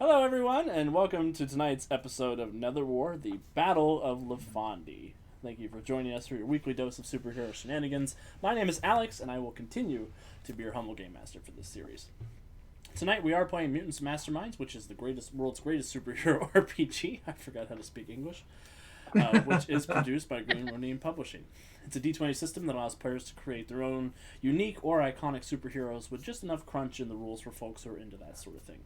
Hello, everyone, and welcome to tonight's episode of Netherwar, the Battle of Leifandi. Thank you for joining us for your weekly dose of superhero shenanigans. My name is Alex, and I will continue to be your humble game master for this series. Tonight we are playing Mutants Masterminds, which is the world's greatest superhero RPG. I forgot how to speak English. Which is produced by Green Ronin Publishing. It's a D20 system that allows players to create their own unique or iconic superheroes with just enough crunch in the rules for folks who are into that sort of thing.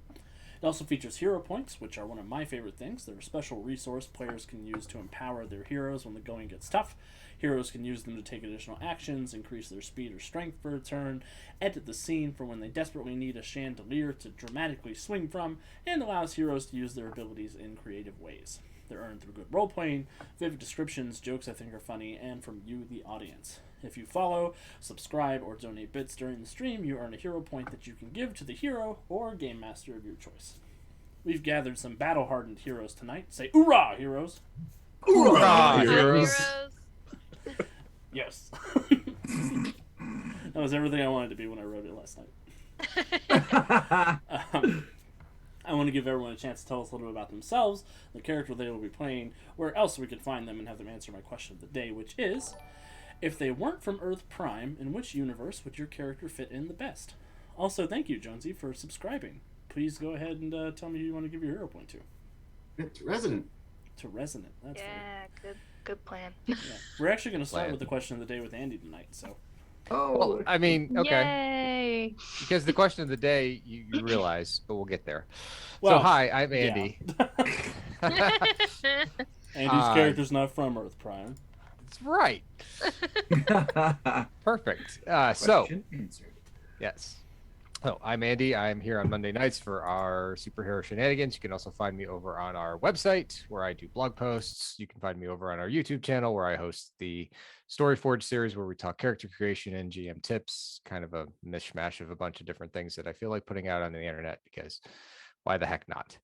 It also features hero points, which are one of my favorite things. They're a special resource players can use to empower their heroes when the going gets tough. Heroes can use them to take additional actions, increase their speed or strength for a turn, edit the scene for when they desperately need a chandelier to dramatically swing from, and allows heroes to use their abilities in creative ways. They're earned through good role-playing, vivid descriptions, jokes I think are funny, and from you, the audience. If you follow, subscribe, or donate bits during the stream, you earn a hero point that you can give to the hero or game master of your choice. We've gathered some battle-hardened heroes tonight. Say, "Oorah, heroes!" Hoorah, heroes! Yes. That was everything I wanted to be when I wrote it last night. I want to give everyone a chance to tell us a little bit about themselves, the character they will be playing, where else we could find them, and have them answer my question of the day, which is, if they weren't from Earth Prime, in which universe would your character fit in the best? Also, thank you, Jonesy, for subscribing. Please go ahead and tell me who you want to give your hero point to. It's Resident. To Resonant. That's right. Good plan. Yeah. We're actually going to start with the question of the day with Andy tonight, so... Oh, well, I mean, okay. Yay. Because the question of the day, you realize, but we'll get there. Well, so, hi, I'm Andy. Yeah. Andy's character's not from Earth Prime. That's right. Perfect. Yes. So, I'm Andy. I'm here on Monday nights for our superhero shenanigans. You can also find me over on our website where I do blog posts. You can find me over on our YouTube channel where I host the Storyforge series where we talk character creation and GM tips, kind of a mishmash of a bunch of different things that I feel like putting out on the internet because why the heck not?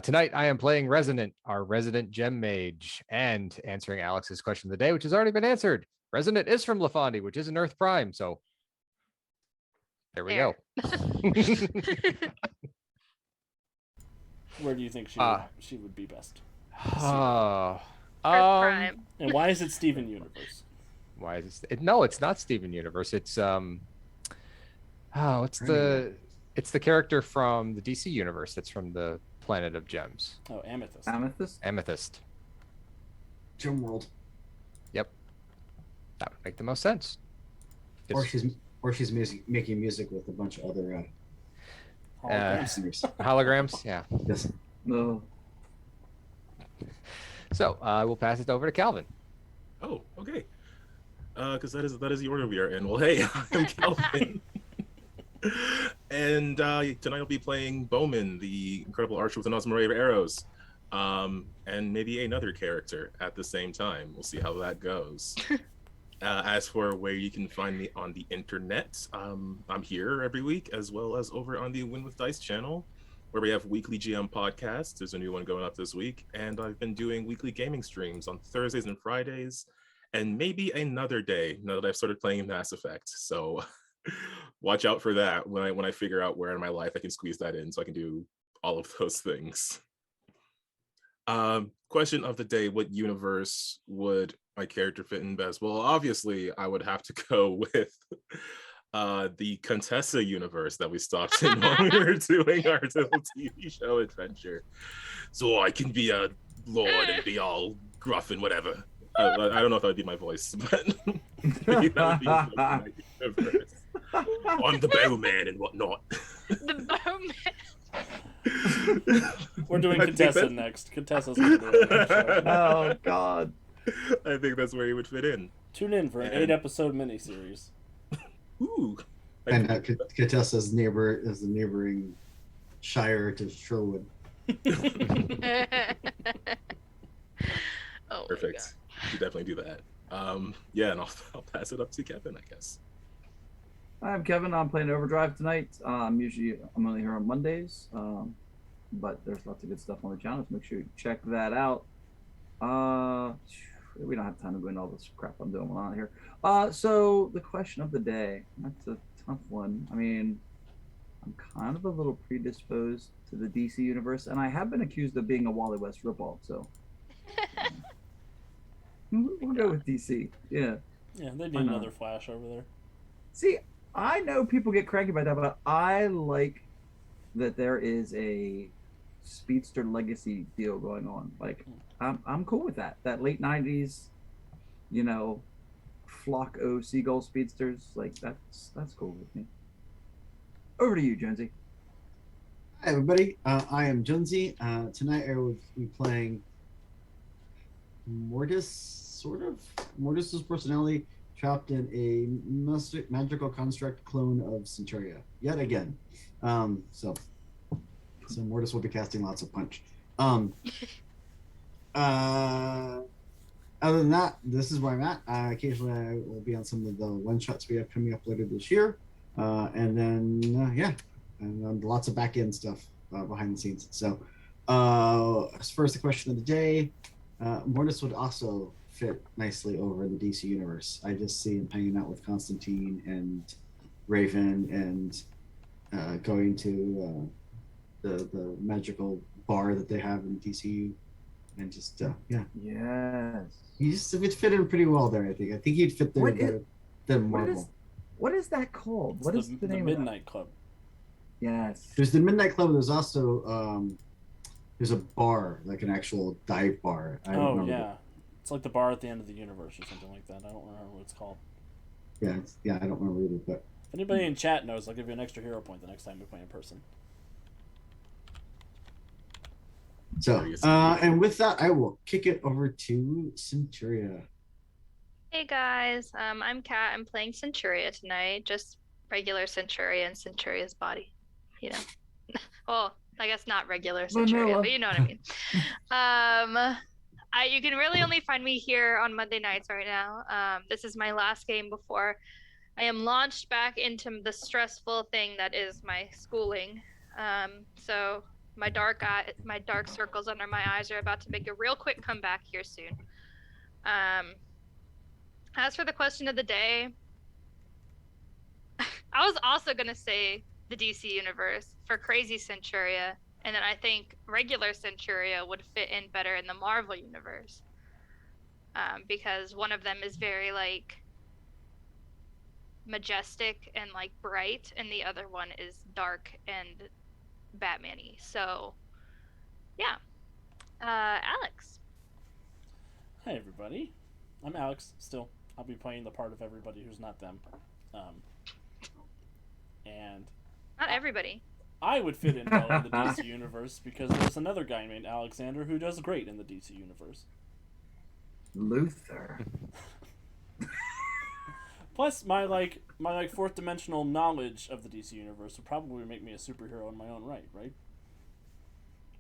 Tonight, I am playing Resonant, our resident gem mage, and answering Alex's question of the day, which has already been answered. Resonant is from Leifandi, which is an Earth Prime, so there we go. Where do you think she would be best? Earth Prime. And why is it Steven Universe? Why is it? No, it's not Steven Universe. It's it's the character from the DC universe that's from the Planet of Gems. Oh, Amethyst. Amethyst. Gem World. Yep. That would make the most sense. Or she's making music with a bunch of other singers. Holograms, yeah. Yes. No. So I will pass it over to Calvin. Oh, okay. Because that is the order we are in. Well, hey, I'm Calvin. And tonight I'll be playing Bowman, the incredible archer with an awesome array of arrows. And maybe another character at the same time. We'll see how that goes. As for where you can find me on the internet, I'm here every week, as well as over on the Win with Dice channel, where we have weekly GM podcasts. There's a new one going up this week, and I've been doing weekly gaming streams on Thursdays and Fridays, and maybe another day now that I've started playing Mass Effect. So watch out for that when I figure out where in my life I can squeeze that in, so I can do all of those things. Question of the day: what universe would my character fit in best? Well, obviously, I would have to go with the Contessa universe that we stopped in when we were doing our little TV show adventure. So I can be a lord and be all gruff and whatever. I don't know if that would be my voice, but maybe that would be my universe. I'm the bowman and whatnot. The Bowman. We're doing Contessa next. Contessa's gonna do it. Oh God. I think that's where he would fit in. Tune in for an 8-episode miniseries. Ooh. And Contessa's neighbor is the neighboring shire to Sherwood. Oh, Perfect. You definitely do that. Yeah, and I'll pass it up to Kevin, I guess. Hi, I'm Kevin. I'm playing Overdrive tonight. I'm only here on Mondays, but there's lots of good stuff on the channel. So make sure you check that out. We don't have time to go into all this crap I'm doing on here. So the question of the day, that's a tough one. I mean, I'm kind of a little predisposed to the DC universe, and I have been accused of being a Wally West ripoff. So we'll go with DC. Yeah. Yeah, they Why need not? another Flash over there. See, I know people get cranky about that, but I like that there is a speedster legacy deal going on. Like, I'm cool with that. That late '90s, you know, flock O seagull speedsters. Like, that's cool with me. Over to you, Jonesy. Hi, everybody. I am Jonesy. Tonight I will be playing Mortis, sort of. Mortis's personality trapped in a magical construct clone of Centuria, yet again. So Mortis will be casting lots of punch. Other than that, this is where I'm at. Occasionally I will be on some of the one-shots we have coming up later this year. And then, and lots of back-end stuff behind the scenes. So as far as the question of the day, Mortis would also fit nicely over in the DC universe. I just see him hanging out with Constantine and Raven and going to the magical bar that they have in DCU, and just Yes. he just would fit in pretty well there. I think he'd fit there better than Marvel. What is that called? It's What is the name Midnight Club. of that? Yes. There's the Midnight Club. There's also there's a bar, like an actual dive bar. I don't Oh remember. yeah, it's like the bar at the end of the universe or something like that. I don't remember what it's called. Yeah, I don't remember either. But If anybody in chat knows, I'll give you an extra hero point the next time we play in person. so and with that, I will kick it over to Centuria. Hey guys, I'm Kat. I'm playing Centuria tonight. Just regular Centuria and Centuria's body. You know. Well, I guess not regular Centuria, Vanilla. but you know what I mean. You can really only find me here on Monday nights right now. This is my last game before I am launched back into the stressful thing that is my schooling. So my dark circles under my eyes are about to make a real quick comeback here soon. As for the question of the day, I was also gonna say the DC universe for Crazy Centuria, and then I think regular Centuria would fit in better in the Marvel universe, because one of them is very like majestic and like bright, and the other one is dark and Batman-y. So, yeah, Alex. Hi everybody, I'm Alex. Still, I'll be playing the part of everybody who's not them, and Not everybody. I would fit in well in the DC universe because there's another guy named Alexander who does great in the DC universe. Luther. Plus, my fourth dimensional knowledge of the DC universe would probably make me a superhero in my own right?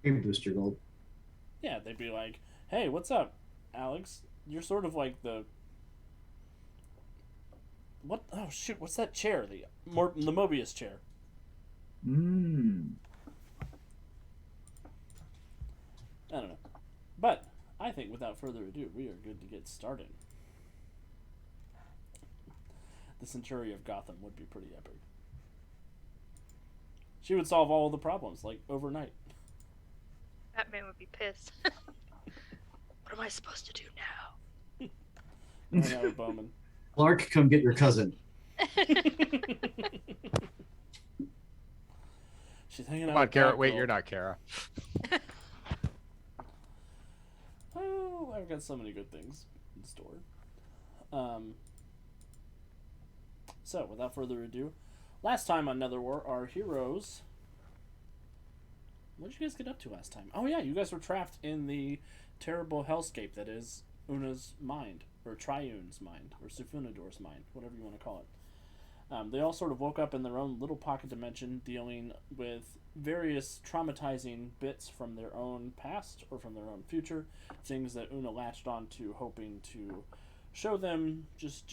Maybe Booster Gold. Yeah, they'd be like, "Hey, what's up, Alex? You're sort of like the what? Oh shoot, what's that chair? The Mobius chair." I don't know, but I think without further ado, we are good to get started. The Centuria of Gotham would be pretty epic. She would solve all of the problems, like, overnight. Batman would be pissed. What am I supposed to do now? I know, Bowman. Clark, come get your cousin. She's hanging out. Come on, with Kara. Batgirl. Wait, you're not Kara. Oh, I've got so many good things in store. So, without further ado, last time on Netherwar, our heroes... What did you guys get up to last time? Oh yeah, you guys were trapped in the terrible hellscape that is Una's mind, or Triune's mind, or Sufunador's mind, whatever you want to call it. They all sort of woke up in their own little pocket dimension, dealing with various traumatizing bits from their own past or from their own future, things that Una latched onto, hoping to show them just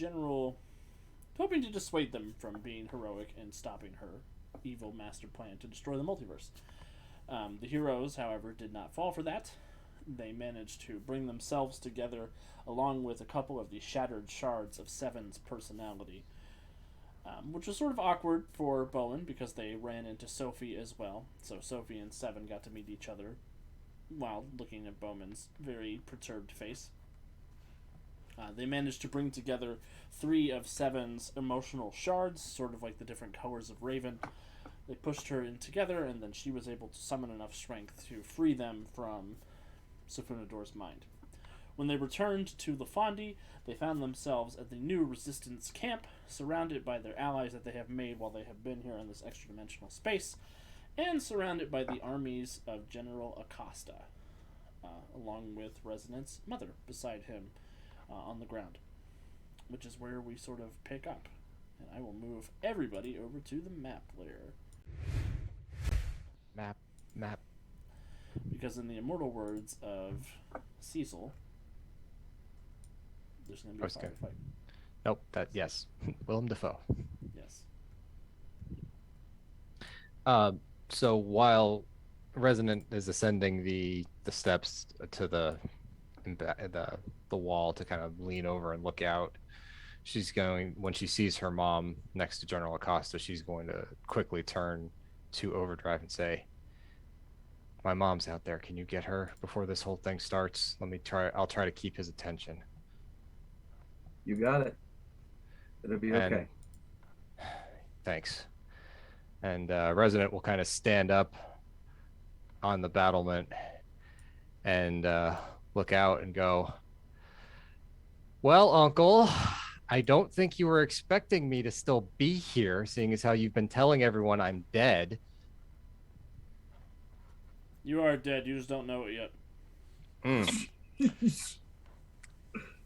hoping to dissuade them from being heroic and stopping her evil master plan to destroy the multiverse. The heroes, however, did not fall for that. They managed to bring themselves together along with a couple of the shattered shards of Seven's personality. which was sort of awkward for Bowen because they ran into Sophie as well. So Sophie and Seven got to meet each other while looking at Bowman's very perturbed face. They managed to bring together 3 of Seven's emotional shards, sort of like the different colors of Raven. They pushed her in together, and then she was able to summon enough strength to free them from Sufunador's mind. When they returned to Leifandi, they found themselves at the new Resistance camp, surrounded by their allies that they have made while they have been here in this extra-dimensional space, and surrounded by the armies of General Acasta, along with Resonant's mother beside him on the ground, which is where we sort of pick up. And I will move everybody over to the map layer. Map. Because in the immortal words of Cecil, there's going to be a firefight. Nope, yes. Willem Dafoe. Yes. So while Resonant is ascending the steps to the wall to kind of lean over and look out, she's going, when she sees her mom next to General Acosta, she's going to quickly turn to Overdrive and say, "My mom's out there. Can you get her before this whole thing starts? I'll try to keep his attention." You got it. It'll be okay. Thanks. And Resident will kind of stand up on the battlement and look out and go, "Well, Uncle, I don't think you were expecting me to still be here, seeing as how you've been telling everyone I'm dead." You are dead. You just don't know it yet.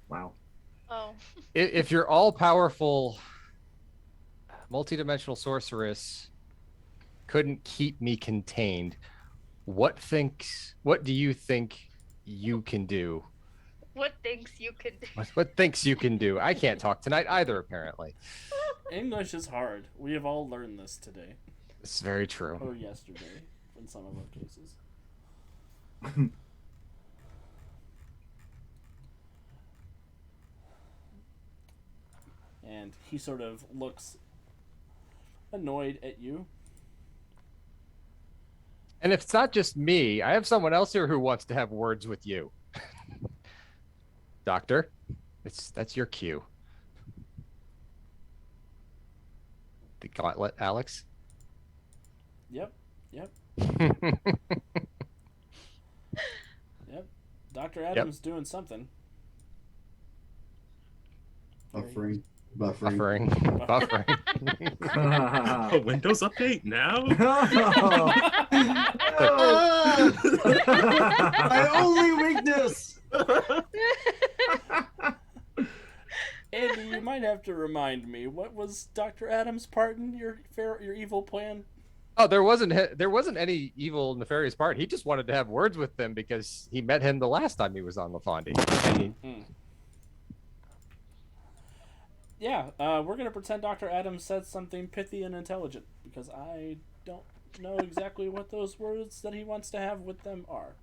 Wow. Oh. If you're all-powerful, multidimensional sorceress couldn't keep me contained, what do you think you can do? What thinks you can do? What thinks you can do? I can't talk tonight either, apparently. English is hard. We have all learned this today. It's very true. Or yesterday, in some of our cases. And he sort of looks annoyed at you. And if it's not just me, I have someone else here who wants to have words with you. Doctor, that's your cue. The gauntlet, Alex. Yep. Dr. Adams doing something. Buffering. A Windows update now? My only weakness. Andy, you might have to remind me, what was Dr. Adams' part in your evil plan? Oh, there wasn't any evil, nefarious part. He just wanted to have words with them because he met him the last time he was on Leifandi. Yeah, we're going to pretend Dr. Adams said something pithy and intelligent, because I don't know exactly what those words that he wants to have with them are.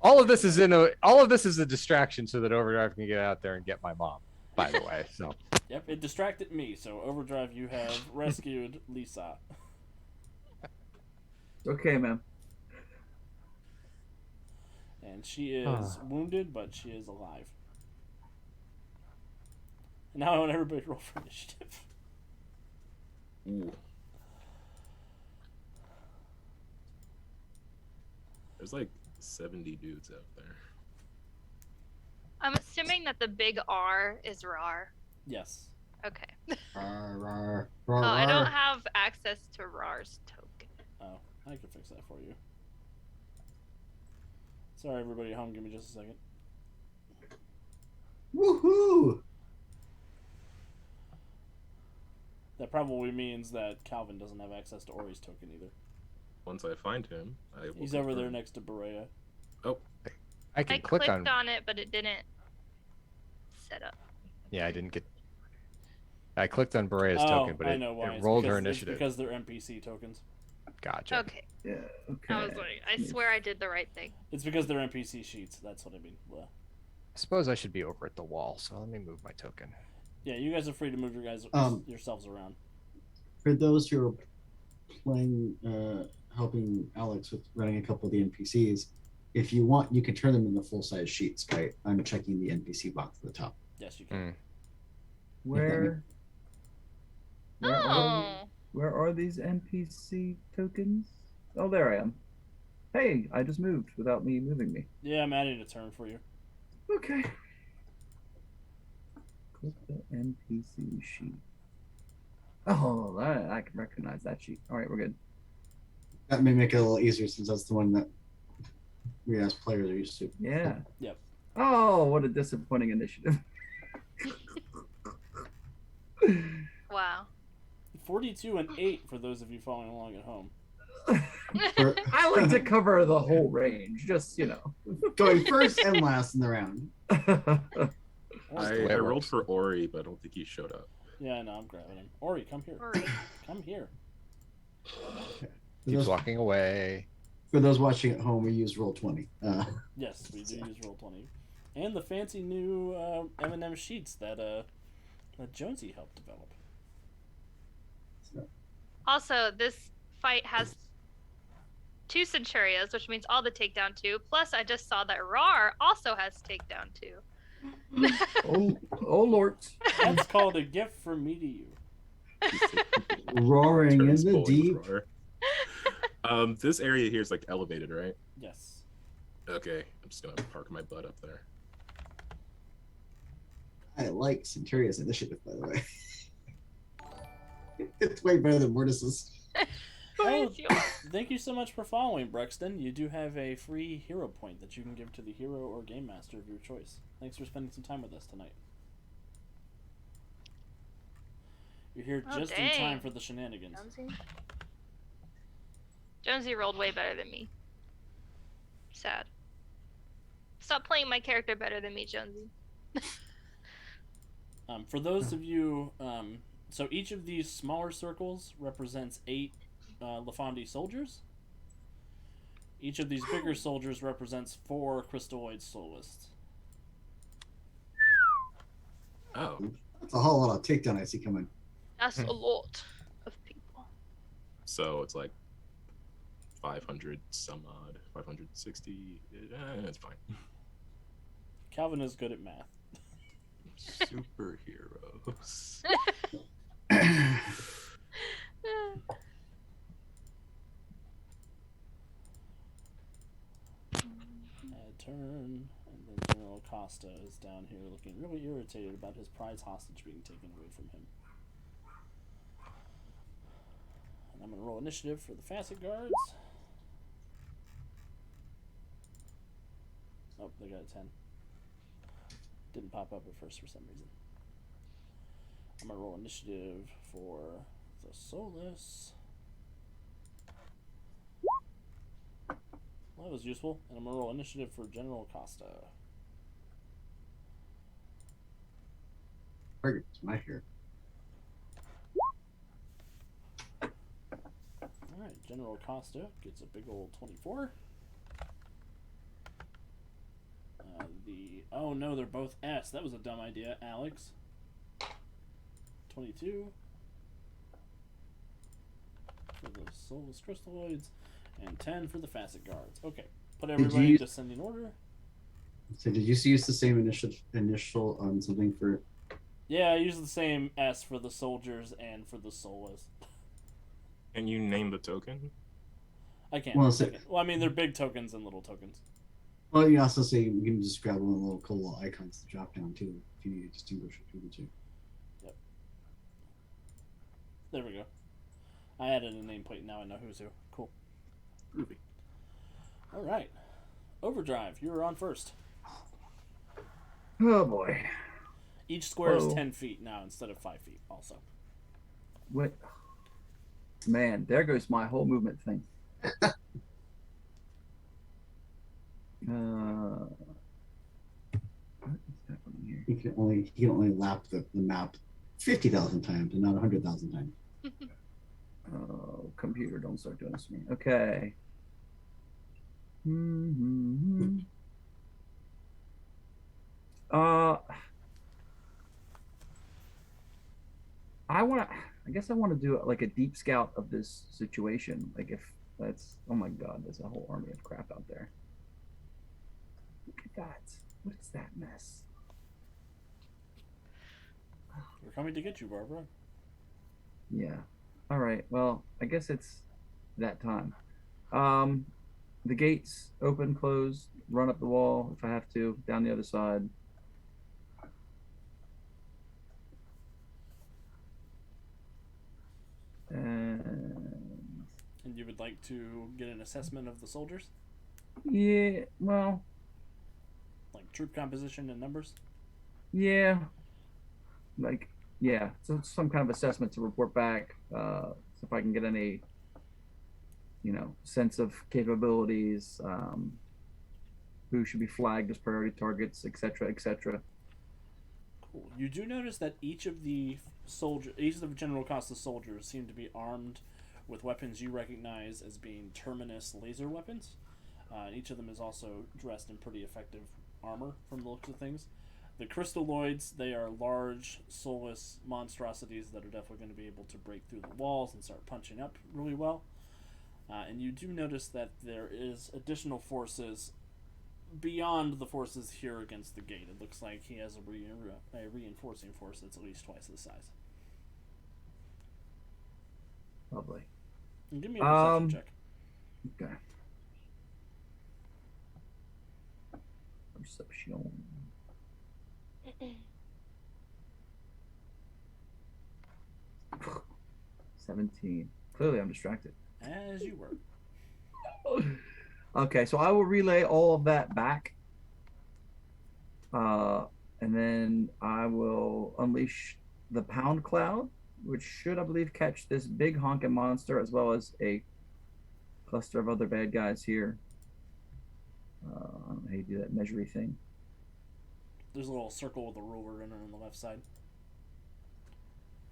All of this is a distraction so that Overdrive can get out there and get my mom, by the way. So. Yep, it distracted me, so Overdrive, you have rescued Lisa. Okay, ma'am. And she is wounded, but she is alive. And now I want everybody to roll for initiative. Ooh. There's like 70 dudes out there. I'm assuming that the big R is RAR. Yes. Okay. Rawr. Oh, I don't have access to RAR's token. Oh, I can fix that for you. Sorry, everybody at home. Give me just a second. Woohoo! That probably means that Calvin doesn't have access to Ori's token either. Once I find him, I will. He's over there next to Berea. Oh. I clicked on it, but it didn't set up. Yeah, I clicked on Berea's token, but it rolled her initiative. It's because they're NPC tokens. Gotcha. Okay. Yeah. Okay. I was like, I swear I did the right thing. It's because they're NPC sheets. That's what I mean. Well, I suppose I should be over at the wall, so let me move my token. Yeah, you guys are free to move yourselves around. For those who are playing, helping Alex with running a couple of the NPCs, if you want, you can turn them into full-size sheets by unchecking the NPC box at the top. Yes, you can. Where Oh. where are these NPC tokens? Oh, there I am. Hey, I just moved without me moving me. Yeah, I'm adding a turn for you. Okay. Click the NPC sheet. Oh, I can recognize that sheet. All right, we're good. That may make it a little easier since that's the one that we as players are used to. Yeah. Yep. Oh, what a disappointing initiative. Wow. 42 and 8 for those of you following along at home. I like to cover the whole range, just Going first and last in the round. I rolled for Ori, but I don't think he showed up. Yeah, no, I'm grabbing him. Ori, come here. Ori. Come here. Keeps walking away. For those watching at home, we use Roll20. Yes, we do use Roll20. And the fancy new M&M sheets that Jonesy helped develop. Also, this fight has 2 Centurias, which means all the takedown 2. Plus, I just saw that Rar also has takedown 2. oh Lord. That's called a gift from me to you. Roaring in the deep. This area here is like elevated, right? Yes. Okay, I'm just gonna park my butt up there. I like Centuria's initiative, by the way. It's way better than Mortis's. Oh, thank you so much for following, Brexton. You do have a free hero point that you can give to the hero or game master of your choice. Thanks for spending some time with us tonight. You're here just in time for the shenanigans. Jonesy rolled way better than me. Sad. Stop playing my character better than me, Jonesy. For those of you, so each of these smaller circles represents 8 Leifandi soldiers. Each of these bigger soldiers represents 4 crystalloid soulists. Oh. That's a whole lot of takedown I see coming. That's a lot of people. So it's like 500 some odd, 560. That's fine. Calvin is good at math. Superheroes. Turn, and then General Acasta is down here looking really irritated about his prize hostage being taken away from him. And I'm going to roll initiative for the Facet Guards. Oh, they got a 10. Didn't pop up at first for some reason. I'm going to roll initiative for the Solus. Well, that was useful. And I'm going to roll initiative for General Acasta. Target's my here. Alright, General Acosta gets a big old 24. Oh no, they're both S. That was a dumb idea, Alex. 22. For the Soulless Crystalloids. And 10 for the Facet Guards. Okay, put everybody in descending order. So did you use the same initial on something for... Yeah, I used the same S for the soldiers and for the Soulless. Can you name the token? I can't. Well, I mean, they're big tokens and little tokens. Well, you also say you can just grab one of the little cool little icons to drop down too, if you need to distinguish between the two. Yep. There we go. I added a nameplate. Now I know who's who. Cool. Groovy. All right. Overdrive. You're on first. Oh boy. Each square is 10 feet now instead of 5 feet. Also. What? Man, there goes my whole movement thing. What is happening here? He can only lap the map 50,000 times and not 100,000 times. Oh, computer, don't start doing this to me. Okay. I guess I want to do like a deep scout of this situation. Like if that's, oh my God, there's a whole army of crap out there. Look at that. What is that mess? We're coming to get you, Barbara. Yeah. All right. Well, I guess it's that time. The gates open, close, run up the wall if I have to, down the other side. And And you would like to get an assessment of the soldiers? yeah, well, Like troop composition and numbers? yeah, like yeah. So it's some kind of assessment to report back. So if I can get any, sense of capabilities, who should be flagged as priority targets, etc., etc. Cool. You do notice that each of General Acosta's soldiers seem to be armed with weapons you recognize as being Terminus laser weapons. Each of them is also dressed in pretty effective armor from the looks of things. The crystalloids, they are large, soulless monstrosities that are definitely going to be able to break through the walls and start punching up really well. And you do notice that there is additional forces beyond the forces here against the gate. It looks like he has a reinforcing force that's at least twice the size. Lovely. And give me a perception check. Okay. Perception. 17. Clearly, I'm distracted. As you were. Okay, so I will relay all of that back. And then I will unleash the Pound Cloud, which should, I believe, catch this big honking monster as well as a cluster of other bad guys here. I don't know how you do that measury thing. There's a little circle with a ruler in it on the left side.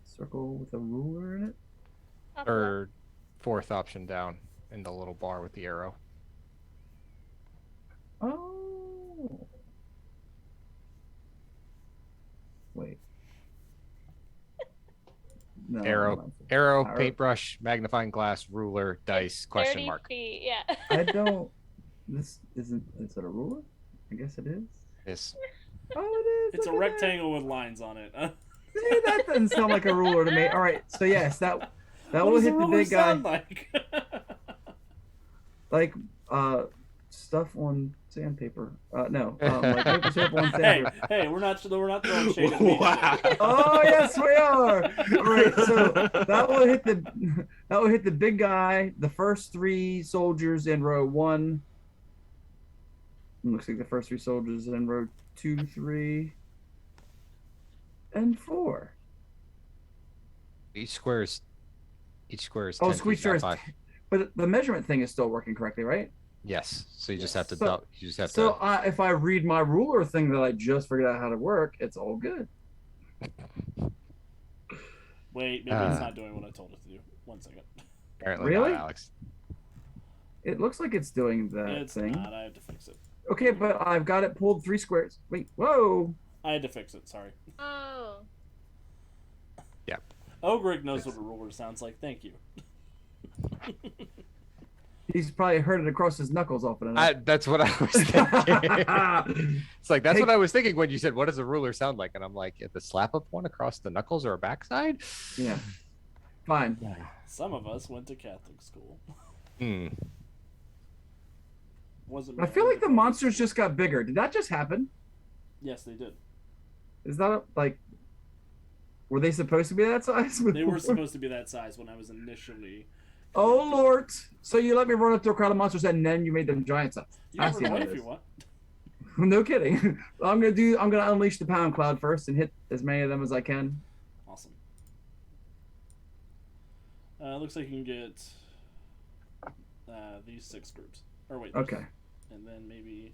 Circle with a ruler in it? Or fourth option down in the little bar with the arrow. Oh. Wait. No, Arrow, paintbrush, magnifying glass, ruler, dice, question 30 mark. feet, yeah. I don't. This isn't. Is it a ruler? I guess it is. Yes. Oh, it is. It's a rectangle with lines on it. See, that doesn't sound like a ruler to me. All right, so yes, that will hit the big guy. Like? Like stuff on sandpaper. No, like maple syrup on sandpaper. Hey, we're not throwing shade at me. Wow. Oh yes, we are. All right, so that will hit the big guy. The first 3 soldiers in row 1. Looks like the first 3 soldiers in row 2, 3, and 4. Each square is Oh, 10 squeeze feet, not sure is 5. But the measurement thing is still working correctly, right? Yes. So you just Yes. have to So- you just have So to if I read my ruler thing that I just figured out how to work, it's all good. Wait, maybe it's not doing what I told it to do. 1 second. apparently Really? not, Alex. It looks like it's doing that It's thing. not. I have to fix it. Okay, but I've got it pulled 3 squares. Wait, whoa. I had to fix it. Sorry. Oh. Ogric knows what a ruler sounds like. Thank you. He's probably heard it across his knuckles often enough. That's what I was thinking. It's like that's Hey. what I was thinking when you said, "What does a ruler sound like?" And I'm like, "The slap up one across the knuckles or a backside?" Yeah. Fine. Some of us went to Catholic school. Hmm. Wasn't. I feel like the monsters just got bigger. Did that just happen? Yes, they did. Is that like? Were they supposed to be that size? They were supposed to be that size when I was initially. Oh Lord! So you let me run up to a crowd of monsters and then you made them giant size. You I never see know how it if is. you want. No kidding. I'm gonna unleash the Pound Cloud first and hit as many of them as I can. Awesome. Looks like you can get these 6 groups. Or wait. Okay. And then maybe.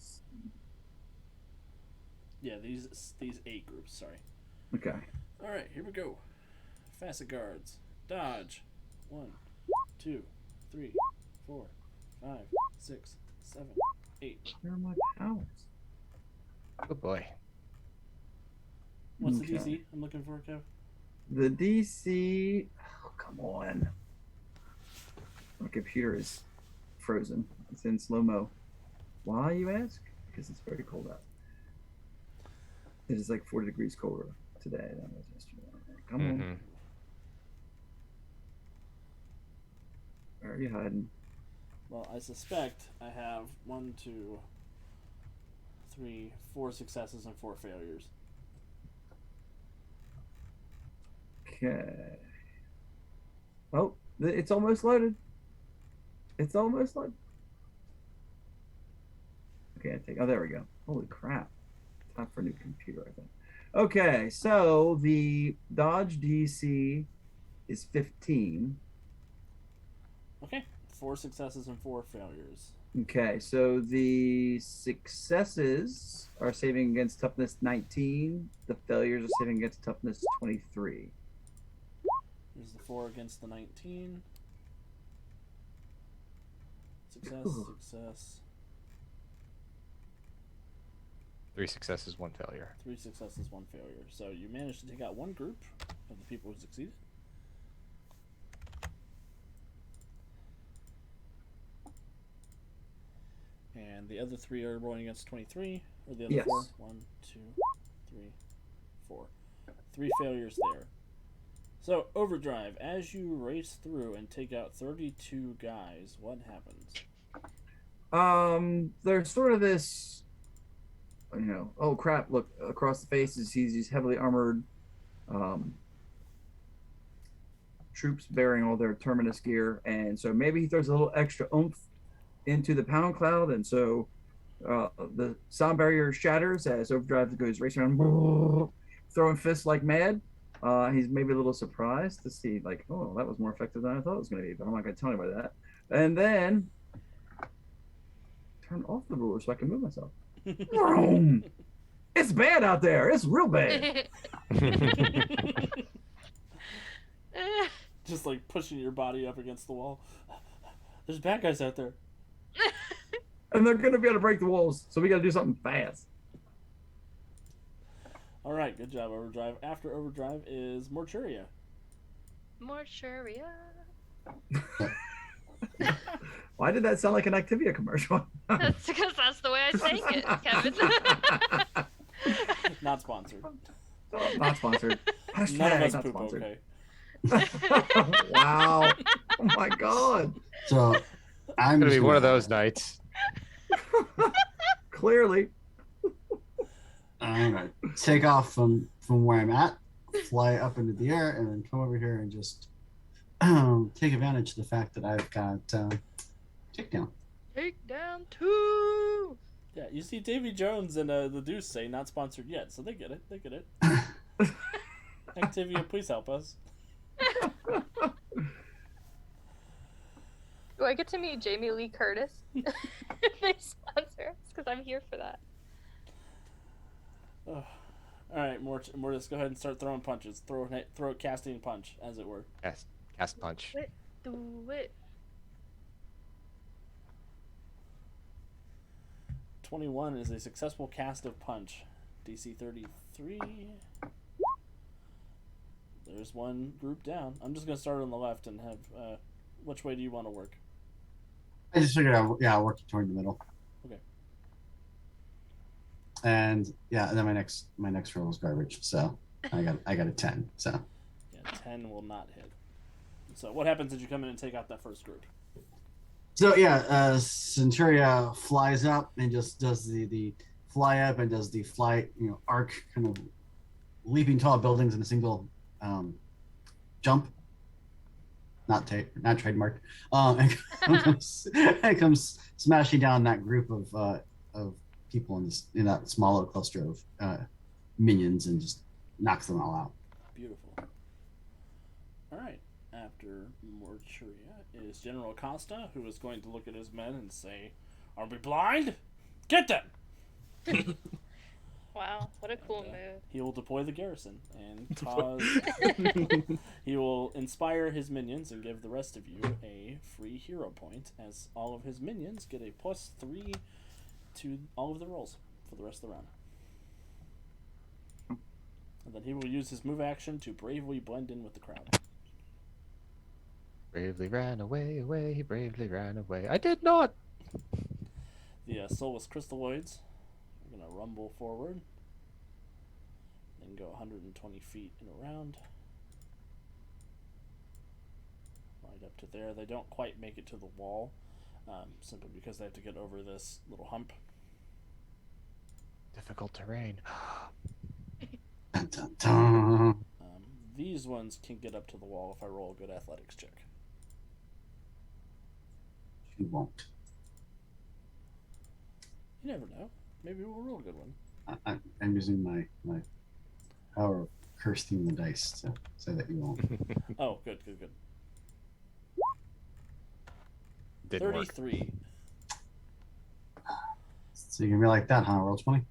Yeah, these 8 groups. Sorry. Okay. All right, here we go. Facet guards. Dodge. 1, 2, 3, 4, 5, 6, 7, 8. Where are my powers? Good boy. What's Okay. the DC I'm looking for, Kev? The DC. Oh, come on. My computer is frozen. It's in slow mo. Why, you ask? Because it's very cold out. It is like 40 degrees colder today than it was yesterday. Come on. Where are you hiding? Well, I suspect I have 1, 2, 3, 4 successes and 4 failures. Okay. Oh, it's almost loaded. It's almost loaded. Okay, oh, there we go. Holy crap. Time for a new computer, I think. Okay, so the Dodge DC is 15. Okay, 4 successes and 4 failures. Okay, so the successes are saving against toughness 19. The failures are saving against toughness 23. There's the 4 against the 19. Success, success. 3 successes, 1 failure. 3 successes, 1 failure. So you managed to take out one group of the people who succeeded. And the other 3 are rolling against 23, or the other 4? 1, 2, 3, 4. 3 failures there. So, Overdrive, as you race through and take out 32 guys, what happens? There's sort of this, oh crap, look across the faces, he's these heavily armored troops bearing all their Terminus gear, and so maybe he throws a little extra oomph into the pound cloud, and so the sound barrier shatters as Overdrive goes racing around, throwing fists like mad. He's maybe a little surprised to see, like, oh, that was more effective than I thought it was going to be, but I'm not going to tell anybody that. And then turn off the ruler so I can move myself. It's bad out there. It's real bad. Just like pushing your body up against the wall. There's bad guys out there. And they're going to be able to break the walls, so we got to do something fast. All right, good job, Overdrive. After Overdrive is Morturia. Morturia. Why did that sound like an Activia commercial? That's because that's the way I sang it, Kevin. Not sponsored. Oh, not sponsored. None of us not poop sponsored. okay. Wow. Oh my god. So I'm Gonna just be one of those nights. Clearly. I'm gonna take off from where I'm at, fly up into the air, and then come over here and just take advantage of the fact that I've got takedown. Take down 2. Yeah, you see Davy Jones and the Deuce say not sponsored yet, so they get it. They get it. Activia, please help us. Do I get to meet Jamie Lee Curtis? If they sponsor us, because I'm here for that. Oh. All right, Mortis, go ahead and start throwing punches. Throw a casting punch, as it were. Cast punch. Do it. 21 is a successful cast of punch. DC 33. There's one group down. I'm just going to start on the left and have... which way do you want to work? I just figured I'll work toward the middle. Okay. And yeah, and then my next roll is garbage. So I got a 10. So Yeah, 10 will not hit. So what happens as you come in and take out that first group? So yeah, Centuria flies up and just does the fly up and does the fly, arc, kind of leaping tall buildings in a single jump. Not trademarked. And comes smashing down that group of people in that small little cluster of minions and just knocks them all out. Beautiful. All right. After Morturia is General Acasta, who is going to look at his men and say, "Are we blind? Get them!" Wow, what a cool move. He will deploy the garrison and cause. He will inspire his minions and give the rest of you a free hero point, as all of his minions get a +3 to all of the rolls for the rest of the round. And then he will use his move action to bravely blend in with the crowd. Bravely ran away, away, he bravely ran away. I did not. The soulless crystalloids are going to rumble forward. Then go 120 feet and around. Right up to there. They don't quite make it to the wall. Simply because they have to get over this little hump. Difficult terrain. Dun, dun, dun. These ones can get up to the wall if I roll a good athletics check. She won't. You never know. Maybe we'll roll a good one. I'm using my power of cursing the dice to say that you won't. Oh, good. Didn't work. 33. So you're gonna be like that, huh? Roll 20.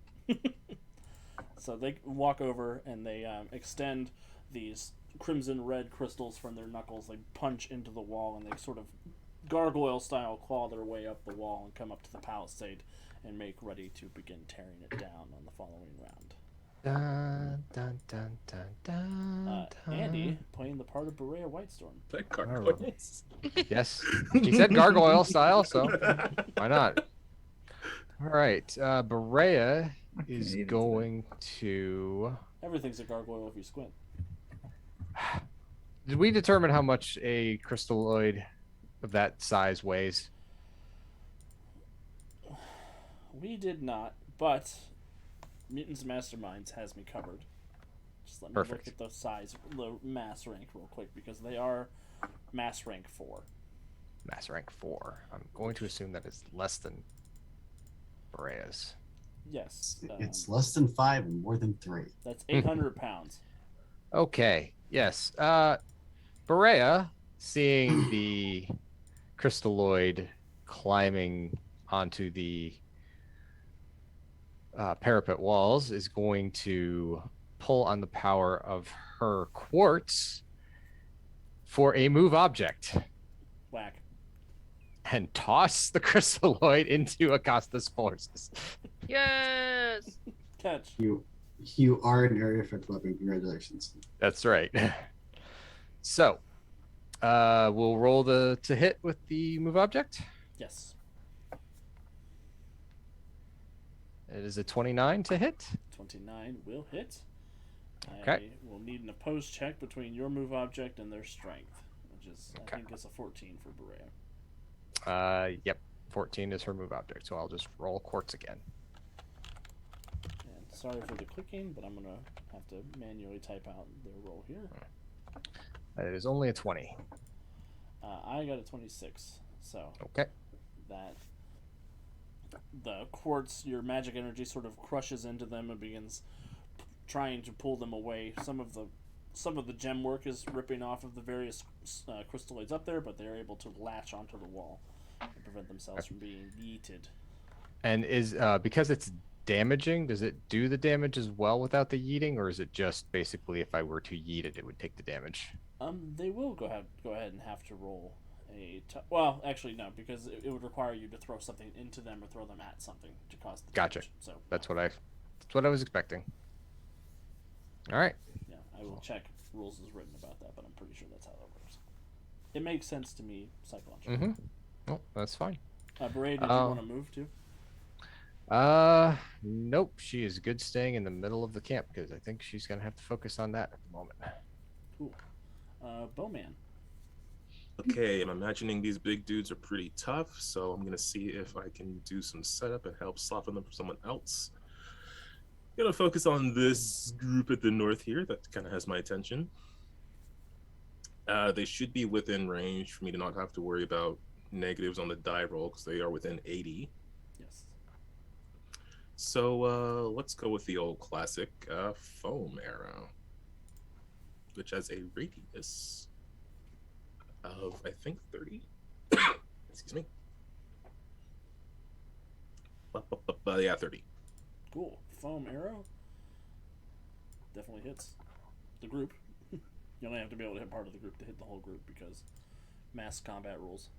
So they walk over and they extend these crimson red crystals from their knuckles. They punch into the wall and they sort of gargoyle style claw their way up the wall and come up to the palisade and make ready to begin tearing it down on the following round. Dun, dun, dun, dun, dun, dun. Andy playing the part of Berea Whitestorm. Like gargoyles. Yes. He said gargoyle style, so why not? All right. Berea is going to. Everything's a gargoyle if you squint. Did we determine how much a crystalloid of that size weighs? We did not, but Mutants Masterminds has me covered. Just let me Perfect. look at the size, the mass rank real quick, because they are mass rank 4. Mass rank 4. I'm going to assume that it's less than Berea's. Yes. It's less than 5 and more than 3. That's 800 pounds. Okay. Yes. Berea, seeing the crystalloid climbing onto the parapet walls, is going to pull on the power of her quartz for a move object Whack. and toss the crystalloid into Acosta's forces. Yes. Catch. You are an area effect weapon. Congratulations. That's right. So, we'll roll to hit with the move object. Yes. It is a 29 to hit. 29 will hit. Okay. I will need an opposed check between your move object and their strength, which is, I Okay. think it's a 14 for Berea. Yep. 14 is her move object, so I'll just roll quartz again. And sorry for the clicking, but I'm going to have to manually type out their roll here. It is only a 20. I got a 26, so Okay. that the quartz, your magic energy sort of crushes into them and begins trying to pull them away. Some of the gem work is ripping off of the various crystalloids up there, but they're able to latch onto the wall and prevent themselves from being yeeted. And is because it's damaging, does it do the damage as well without the yeeting, or is it just basically if I were to yeet it, it would take the damage? They will go ahead and have to roll well, actually no, because it would require you to throw something into them or throw them at something to cause the Gotcha. damage. So That's what I was expecting. All right. yeah, I will check rules is written about that, but I'm pretty sure that's how that works. It makes sense to me psychologically. Mm-hmm. Oh, that's fine. Berea, did you want to move too? Nope. She is good staying in the middle of the camp because I think she's gonna have to focus on that at the moment. Cool. Bowman. Okay, I'm imagining these big dudes are pretty tough, so I'm gonna see if I can do some setup and help soften them for someone else. Gonna focus on this group at the north here that kind of has my attention. They should be within range for me to not have to worry about negatives on the die roll because they are within 80. Yes. So let's go with the old classic foam arrow, which has a radius of, I think, 30. Excuse me. Yeah, 30. Cool. Foam arrow. Definitely hits the group. You only have to be able to hit part of the group to hit the whole group because mass combat rules.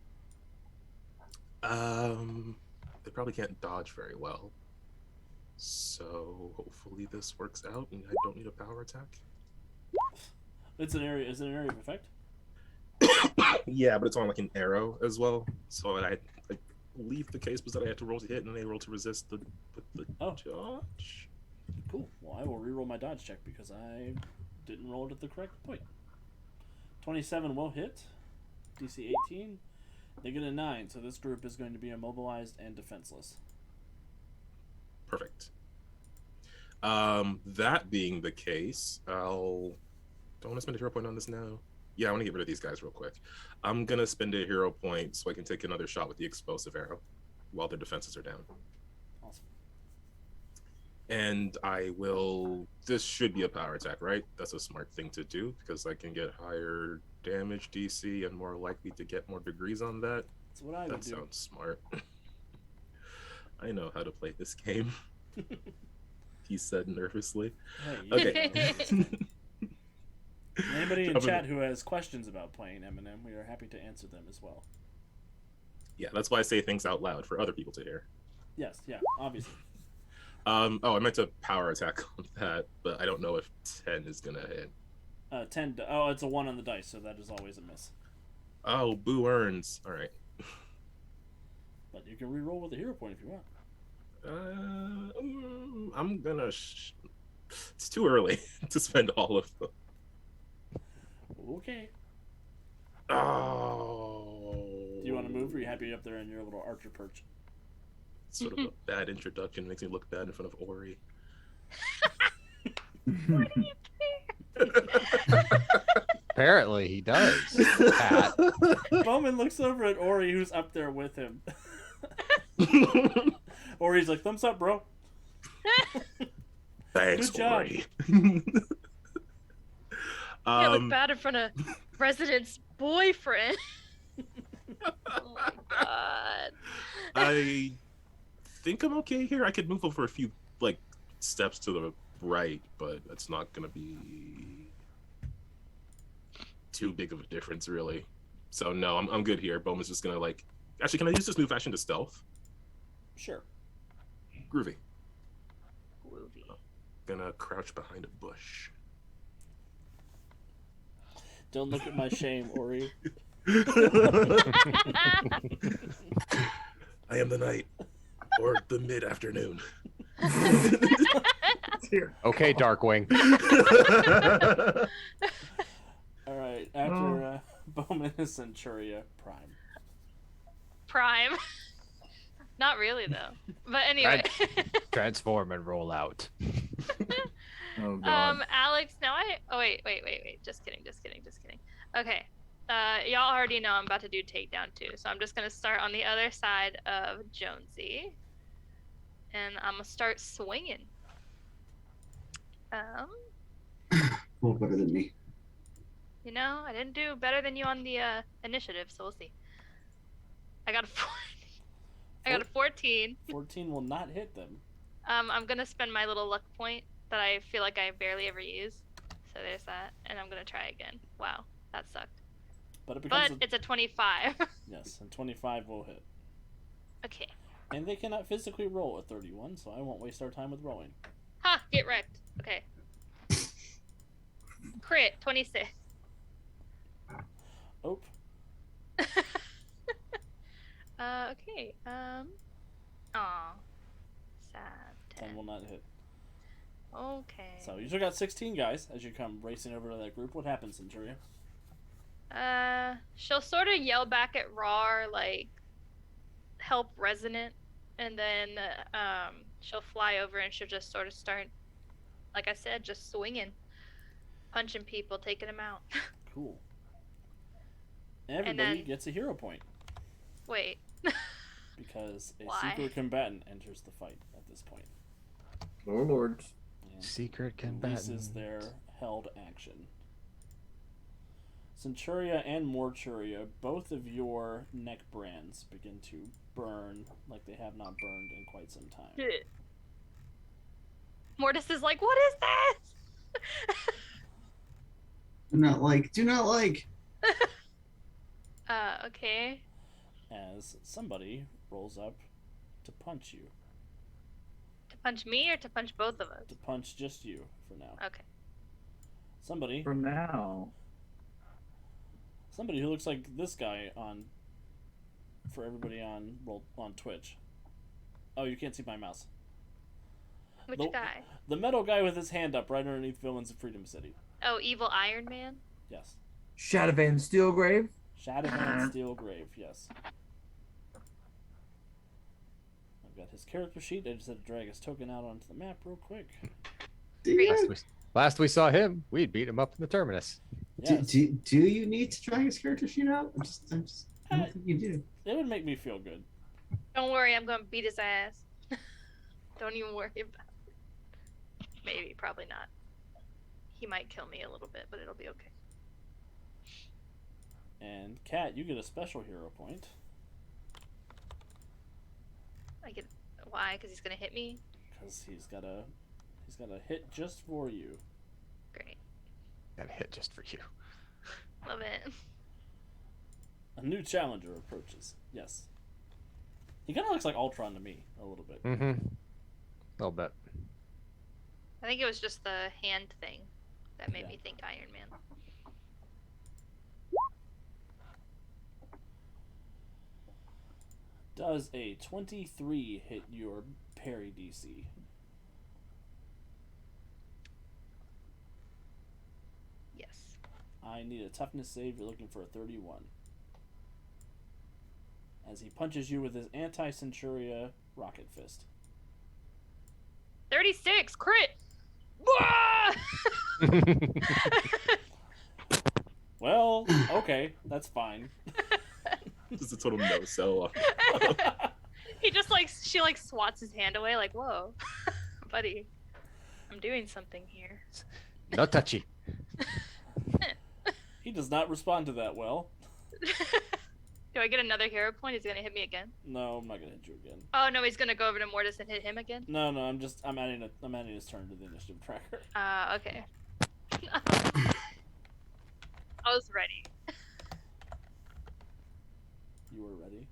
They probably can't dodge very well. So hopefully this works out and I don't need a power attack. It's an area. Is it an area of effect? Yeah, but it's on like an arrow as well. So I believe the case was that I had to roll to hit and they roll to resist the dodge. Cool. Well, I will reroll my dodge check because I didn't roll it at the correct point. 27 will hit. DC 18. They get a 9, so this group is going to be immobilized and defenseless. Perfect. That being the case, don't want to spend a hero point on this now. Yeah, I want to get rid of these guys real quick. I'm gonna spend a hero point so I can take another shot with the explosive arrow while their defenses are down. Awesome. And I will. This should be a power attack, right? That's a smart thing to do because I can get higher damage DC and more likely to get more degrees on that. That's what I would That do. sounds smart. I know how to play this game. He said nervously. Hey, Okay. Anybody in chat who has questions about playing Eminem, we are happy to answer them as well. Yeah, that's why I say things out loud for other people to hear. Yes, yeah, obviously. I meant to power attack on that, but I don't know if 10 is gonna hit. 10. Oh, it's a 1 on the dice, so that is always a miss. Oh, boo earns. All right. But you can reroll with a hero point if you want. I'm gonna. It's too early to spend all of them. Okay. Oh. Do you want to move, or are you happy up there in your little archer perch? Sort of a bad introduction. Makes me look bad in front of Ori. What do you think? Apparently he does. Pat. Bowman looks over at Ori, who's up there with him. Ori's like, thumbs up, bro. Thanks, Good job. Ori. Yeah, look bad in front of Resident's boyfriend. Oh my god. I think I'm okay here. I could move over a few steps to the right, but that's not gonna be too big of a difference, really. So no, I'm good here. Bowman's just gonna Actually, can I use this move action to stealth? Sure. Groovy. Groovy. Gonna crouch behind a bush. Don't look at my shame, Ori. I am the night, or the mid-afternoon. Okay, Darkwing. All right, after Bowman is Centuria Prime. Prime. Not really though. But anyway. Transform and roll out. Oh god. Alex, now oh wait. Just kidding. Okay. Y'all already know I'm about to do takedown too, so I'm just gonna start on the other side of Jonesy. And I'm gonna start swinging. A little better than me. You know, I didn't do better than you on the initiative, so we'll see. I got a 14. 14 will not hit them. I'm gonna spend my little luck point that I feel like I barely ever use. So there's that, and I'm gonna try again. Wow, that sucked. But it becomes It's a 25. Yes, and 25 will hit. Okay. And they cannot physically roll a 31, so I won't waste our time with rolling. Ha! Get wrecked. Okay. Crit 26. Oh. Okay. Aw. Sad. 10 will not hit. Okay. So you still got 16 guys as you come racing over to that group. What happens, Centuria? She'll sort of yell back at Rar, like, help Resonant, and then, she'll fly over and she'll just sort of start, like I said, just swinging. Punching people, taking them out. Cool. Everybody gets a hero point. Wait. Because a Why? secret combatant enters the fight at this point. Oh lord. And Secret releases combatant. their held action. Centuria and Morturia, both of your neck brands begin to burn like they have not burned in quite some time. Mortis is like, what is this? Do not like. Okay. As somebody rolls up to punch you. To punch me or to punch both of us? To punch just you for now. Okay. Somebody For now. who looks like this guy for everybody on Twitch. Oh, you can't see my mouse. Which The- guy? The metal guy with his hand up right underneath Villains of Freedom City. Oh, Evil Iron Man? Yes. Shadowvan Steelgrave. Shadowhand Steelgrave, yes. I've got his character sheet. I just had to drag his token out onto the map real quick. Last we saw him, we'd beat him up in the terminus. Yes. Do you need to drag his character sheet out? I don't think you do. It would make me feel good. Don't worry, I'm gonna beat his ass. Don't even worry about it. Maybe, probably not. He might kill me a little bit, but it'll be okay. And Kat, you get a special hero point. I get why? Because he's gonna hit me. Because he's got a hit just for you. Great, That hit just for you. love it. A new challenger approaches. Yes. He kind of looks like Ultron to me, a little bit. Mm-hmm. A little bit. I think it was just the hand thing that made Yeah. me think Iron Man. Does a 23 hit your parry DC? Yes. I need a toughness save. You're looking for a 31. As he punches you with his anti-Centuria rocket fist. 36 crit. Wah! Well, okay, that's fine. Just a total no sell. He just she swats his hand away like, whoa, buddy, I'm doing something here. No touchy. He does not respond to that well. Do I get another hero point? He's gonna hit me again. No, I'm not gonna hit you again. Oh no, he's gonna go over to Mortis and hit him again. No, I'm adding his turn to the initiative tracker. Okay. I was ready. You were ready.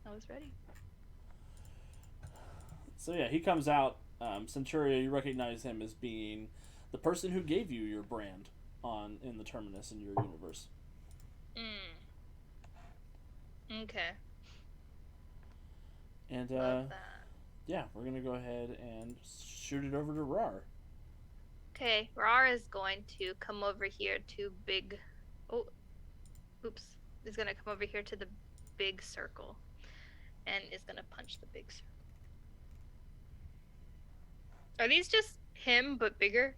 I was ready. So yeah, he comes out. Centuria, you recognize him as being the person who gave you your brand in the Terminus in your universe. Okay. And Love that. yeah, we're gonna go ahead and shoot it over to Rar. Okay, Rar is going to come over here to big. Oh, oops. He's gonna come over here to the big circle, and is gonna punch the big circle. Are these just him but bigger?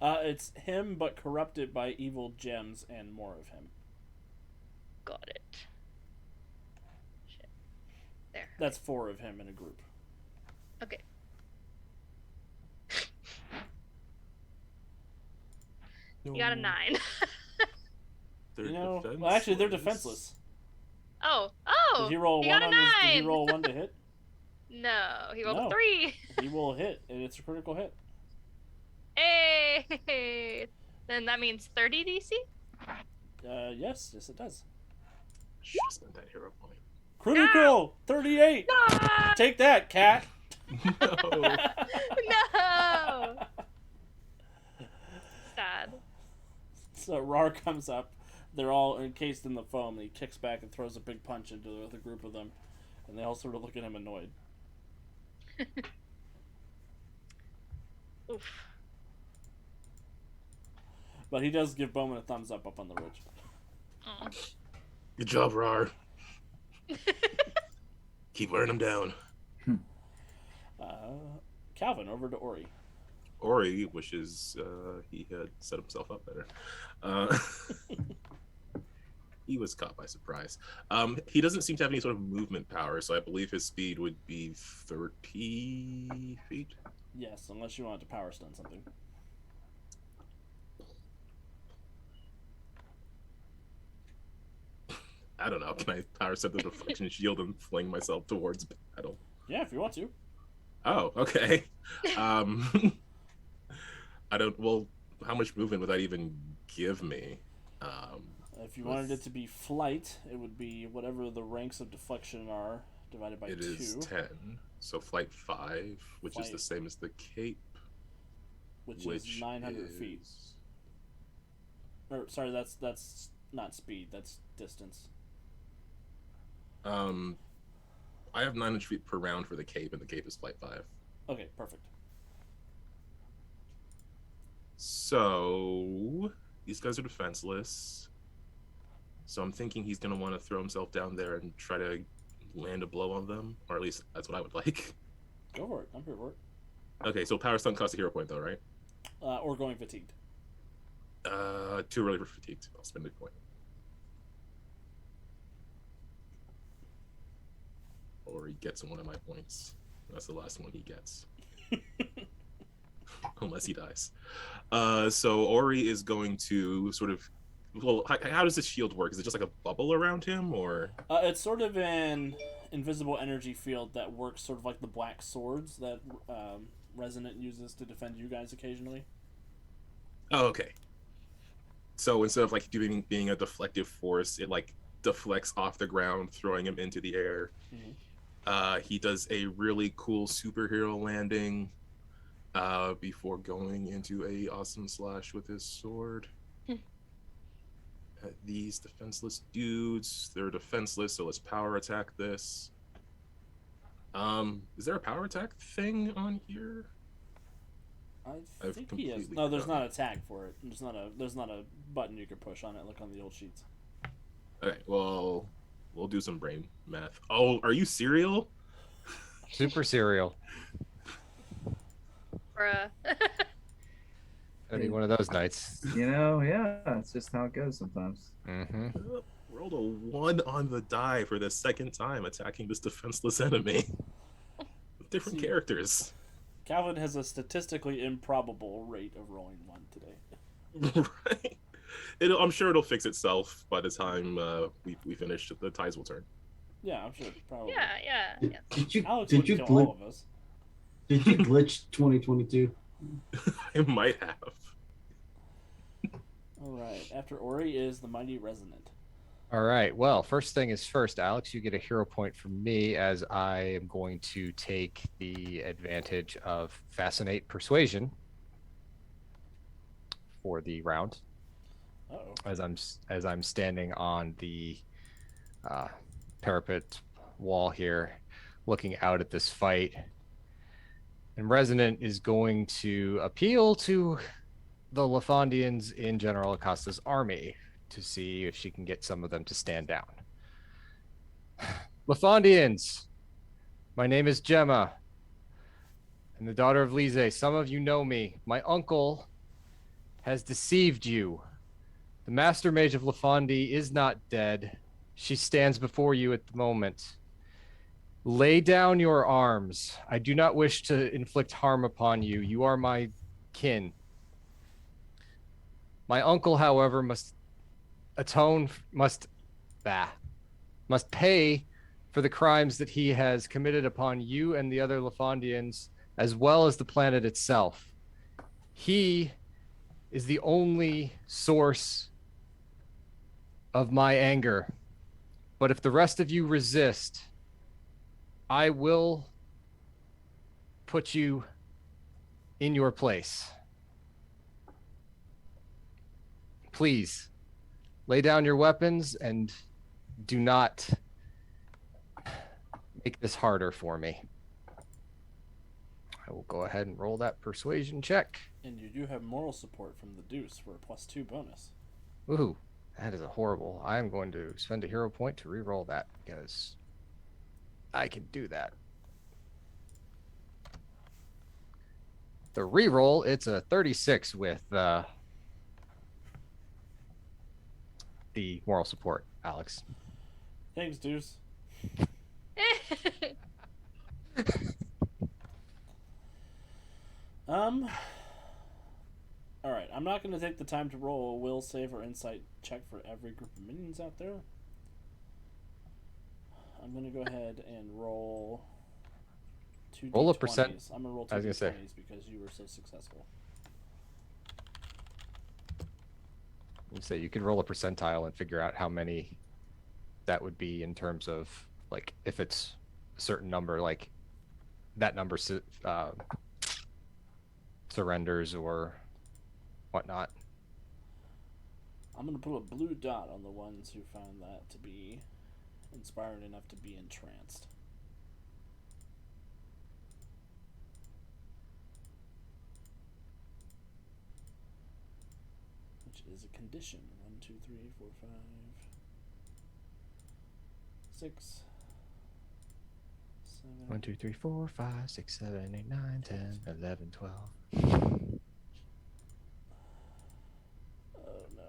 It's him, but corrupted by evil gems and more of him. Got it. Shit. There. That's 4 of him in a group. Okay. You got a 9. You know, well, actually, they're defenseless. Oh. Did he roll he one got a on his? Did he 9! roll 1 to hit? No, he rolled No. a 3. He will hit, and it's a critical hit. Hey! Then that means 30 DC? Yes, it does. Should have spent that hero point. Critical! 38! No! Take that, cat! No. No! Sad. So Rar comes up. They're all encased in the foam, and he kicks back and throws a big punch into the other group of them. And they all sort of look at him annoyed. Oof. But he does give Bowman a thumbs up on the ridge. Oh. Good job, Rar. Keep wearing them down. Calvin, over to Ori. Ori wishes he had set himself up better. He was caught by surprise. He doesn't seem to have any sort of movement power, so I believe his speed would be 30 feet. Yes, unless you wanted to power stun something. I don't know. Can I power set the deflection shield and fling myself towards battle? Yeah, if you want to. Oh, okay. I don't. Well, how much movement would that even give me? If you wanted it to be flight, it would be whatever the ranks of deflection are divided by It 2. is 10. So flight 5, which is the Flight- same as the Cape, which is 900 feet. is- Or sorry, that's not speed. That's distance. I have 900 feet per round for the Cape, and the Cape is flight 5. Okay, perfect. So these guys are defenseless. So I'm thinking he's gonna want to throw himself down there and try to land a blow on them, or at least that's what I would like. Go for it. I'm here for it. Okay, so power stun costs a hero point though, right? Or going fatigued. Too early for fatigued. I'll spend a point. Or he gets one of my points. That's the last one he gets. Unless he dies. So Ori is going to sort of. Well, how does this shield work? Is it just like a bubble around him, or? It's sort of an invisible energy field that works sort of like the black swords that Resonant uses to defend you guys occasionally. Oh, okay. So instead of like being a deflective force, it like deflects off the ground, throwing him into the air. Mm-hmm. He does a really cool superhero landing before going into a awesome slash with his sword. At these defenseless dudes, they're defenseless, so let's power attack this. Is there a power attack thing on here? I think he is. No, there's not a tag for it. There's not a button you could push on it like on the old sheets. Okay, well, we'll do some brain math. Oh, are you serial? Super cereal. Bruh. Gonna be one of those nights. Yeah, it's just how it goes sometimes. Mm-hmm. Rolled a 1 on the die for the second time attacking this defenseless enemy. With different characters. Calvin has a statistically improbable rate of rolling 1 today. Right. I'm sure it'll fix itself by the time we finish. The ties will turn. Yeah, I'm sure. Probably. Yeah. Alex Did would you kill glitch? all of us. Did you glitch 2022? I might have. All right. After Ori is the mighty Resonant. All right. Well, first thing is first, Alex, you get a hero point from me as I am going to take the advantage of Fascinate Persuasion for the round. Uh-oh. As I'm standing on the parapet wall here, looking out at this fight. And Resonant is going to appeal to the Leifandians in General Acasta's army to see if she can get some of them to stand down. Leifandians, my name is Gemma. I'm the daughter of Lise. Some of you know me. My uncle has deceived you. The Master Mage of Leifandi is not dead. She stands before you at the moment. Lay down your arms. I do not wish to inflict harm upon you. You are my kin. My uncle, however, must pay for the crimes that he has committed upon you and the other Leifandians, as well as the planet itself. He is the only source of my anger. But if the rest of you resist, I will put you in your place. Please, lay down your weapons and do not make this harder for me. I will go ahead and roll that persuasion check. And you do have moral support from the Deuce for a +2 bonus. Ooh, that is a horrible. I am going to spend a hero point to re-roll that because I can do that. The re-roll, it's a 36 with the moral support, Alex. Thanks, Deuce. Alright, I'm not going to take the time to roll a will save or insight check for every group of minions out there. I'm going to go ahead and roll 2 Roll a D20s. percent. I'm going to roll 2 I was gonna say. D20s because you were so successful. You could roll a percentile and figure out how many that would be in terms of, like, if it's certain number, like that number surrenders or whatnot. I'm gonna put a blue dot on the ones who found that to be inspired enough to be entranced. Which is a condition. 1, 2, 3, 4, 5, 6, 7. 1, 2, 3, 4, 5, 6, 7, 8, 9, 10, 11, 12. Oh no,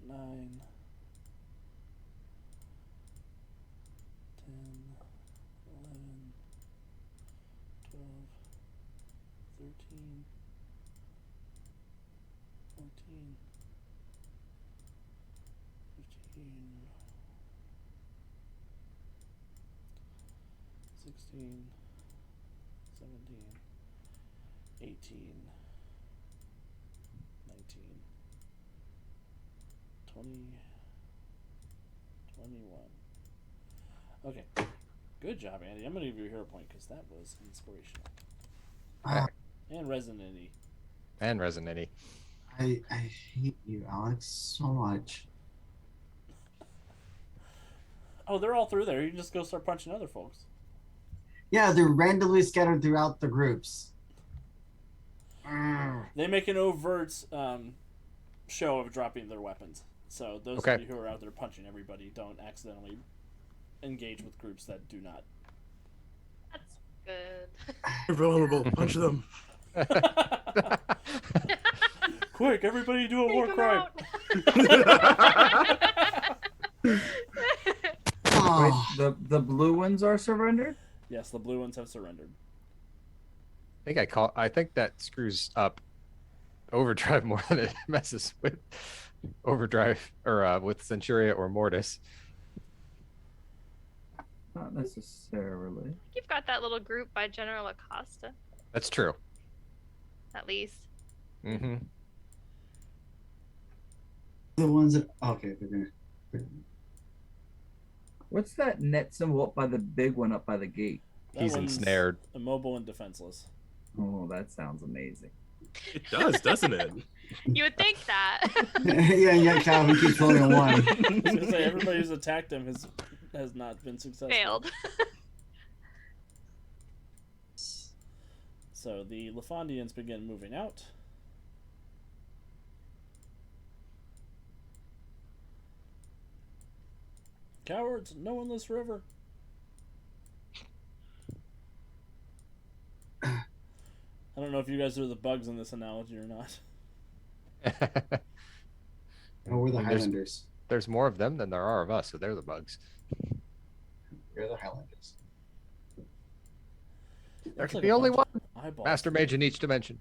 9, 10, 11, 12, 13, 14, 15, 16, 17, 18, 19, 20, 21. Okay. Good job, Andy. I'm going to give you a hero point because that was inspirational. And resonant-y. And resonant. I hate you, Alex, so much. Oh, they're all through there. You can just go start punching other folks. Yeah, they're randomly scattered throughout the groups. They make an overt show of dropping their weapons. So those Okay. of you who are out there punching everybody don't accidentally engage with groups that do not. That's good. You're vulnerable. Punch them. Quick, everybody do a war Take 'em crime. out. Wait, Oh, the blue ones are surrendered? Yes, the blue ones have surrendered. I think that screws up Overdrive more than it messes with Overdrive or with Centuria or Mortis. Not necessarily. You've got that little group by General Acasta, That's true. at least. Mm-hmm. the ones that okay, they're gonna. What's that net symbol up by the big one up by the gate? That He's one's ensnared. Immobile and defenseless. Oh, that sounds amazing. It does, doesn't it? You would think that. yeah, Calvin keeps rolling a 1. I was gonna say everybody who's attacked him has not been successful. Failed. So the Leifandians begin moving out. Cowards, no one this river. I don't know if you guys are the bugs in this analogy or not. Oh, we're the There's- Highlanders. There's more of them than there are of us, so they're the bugs. We're the Highlanders. There Looks could like be a only bunch one of eyeballs. Master Mage in each dimension.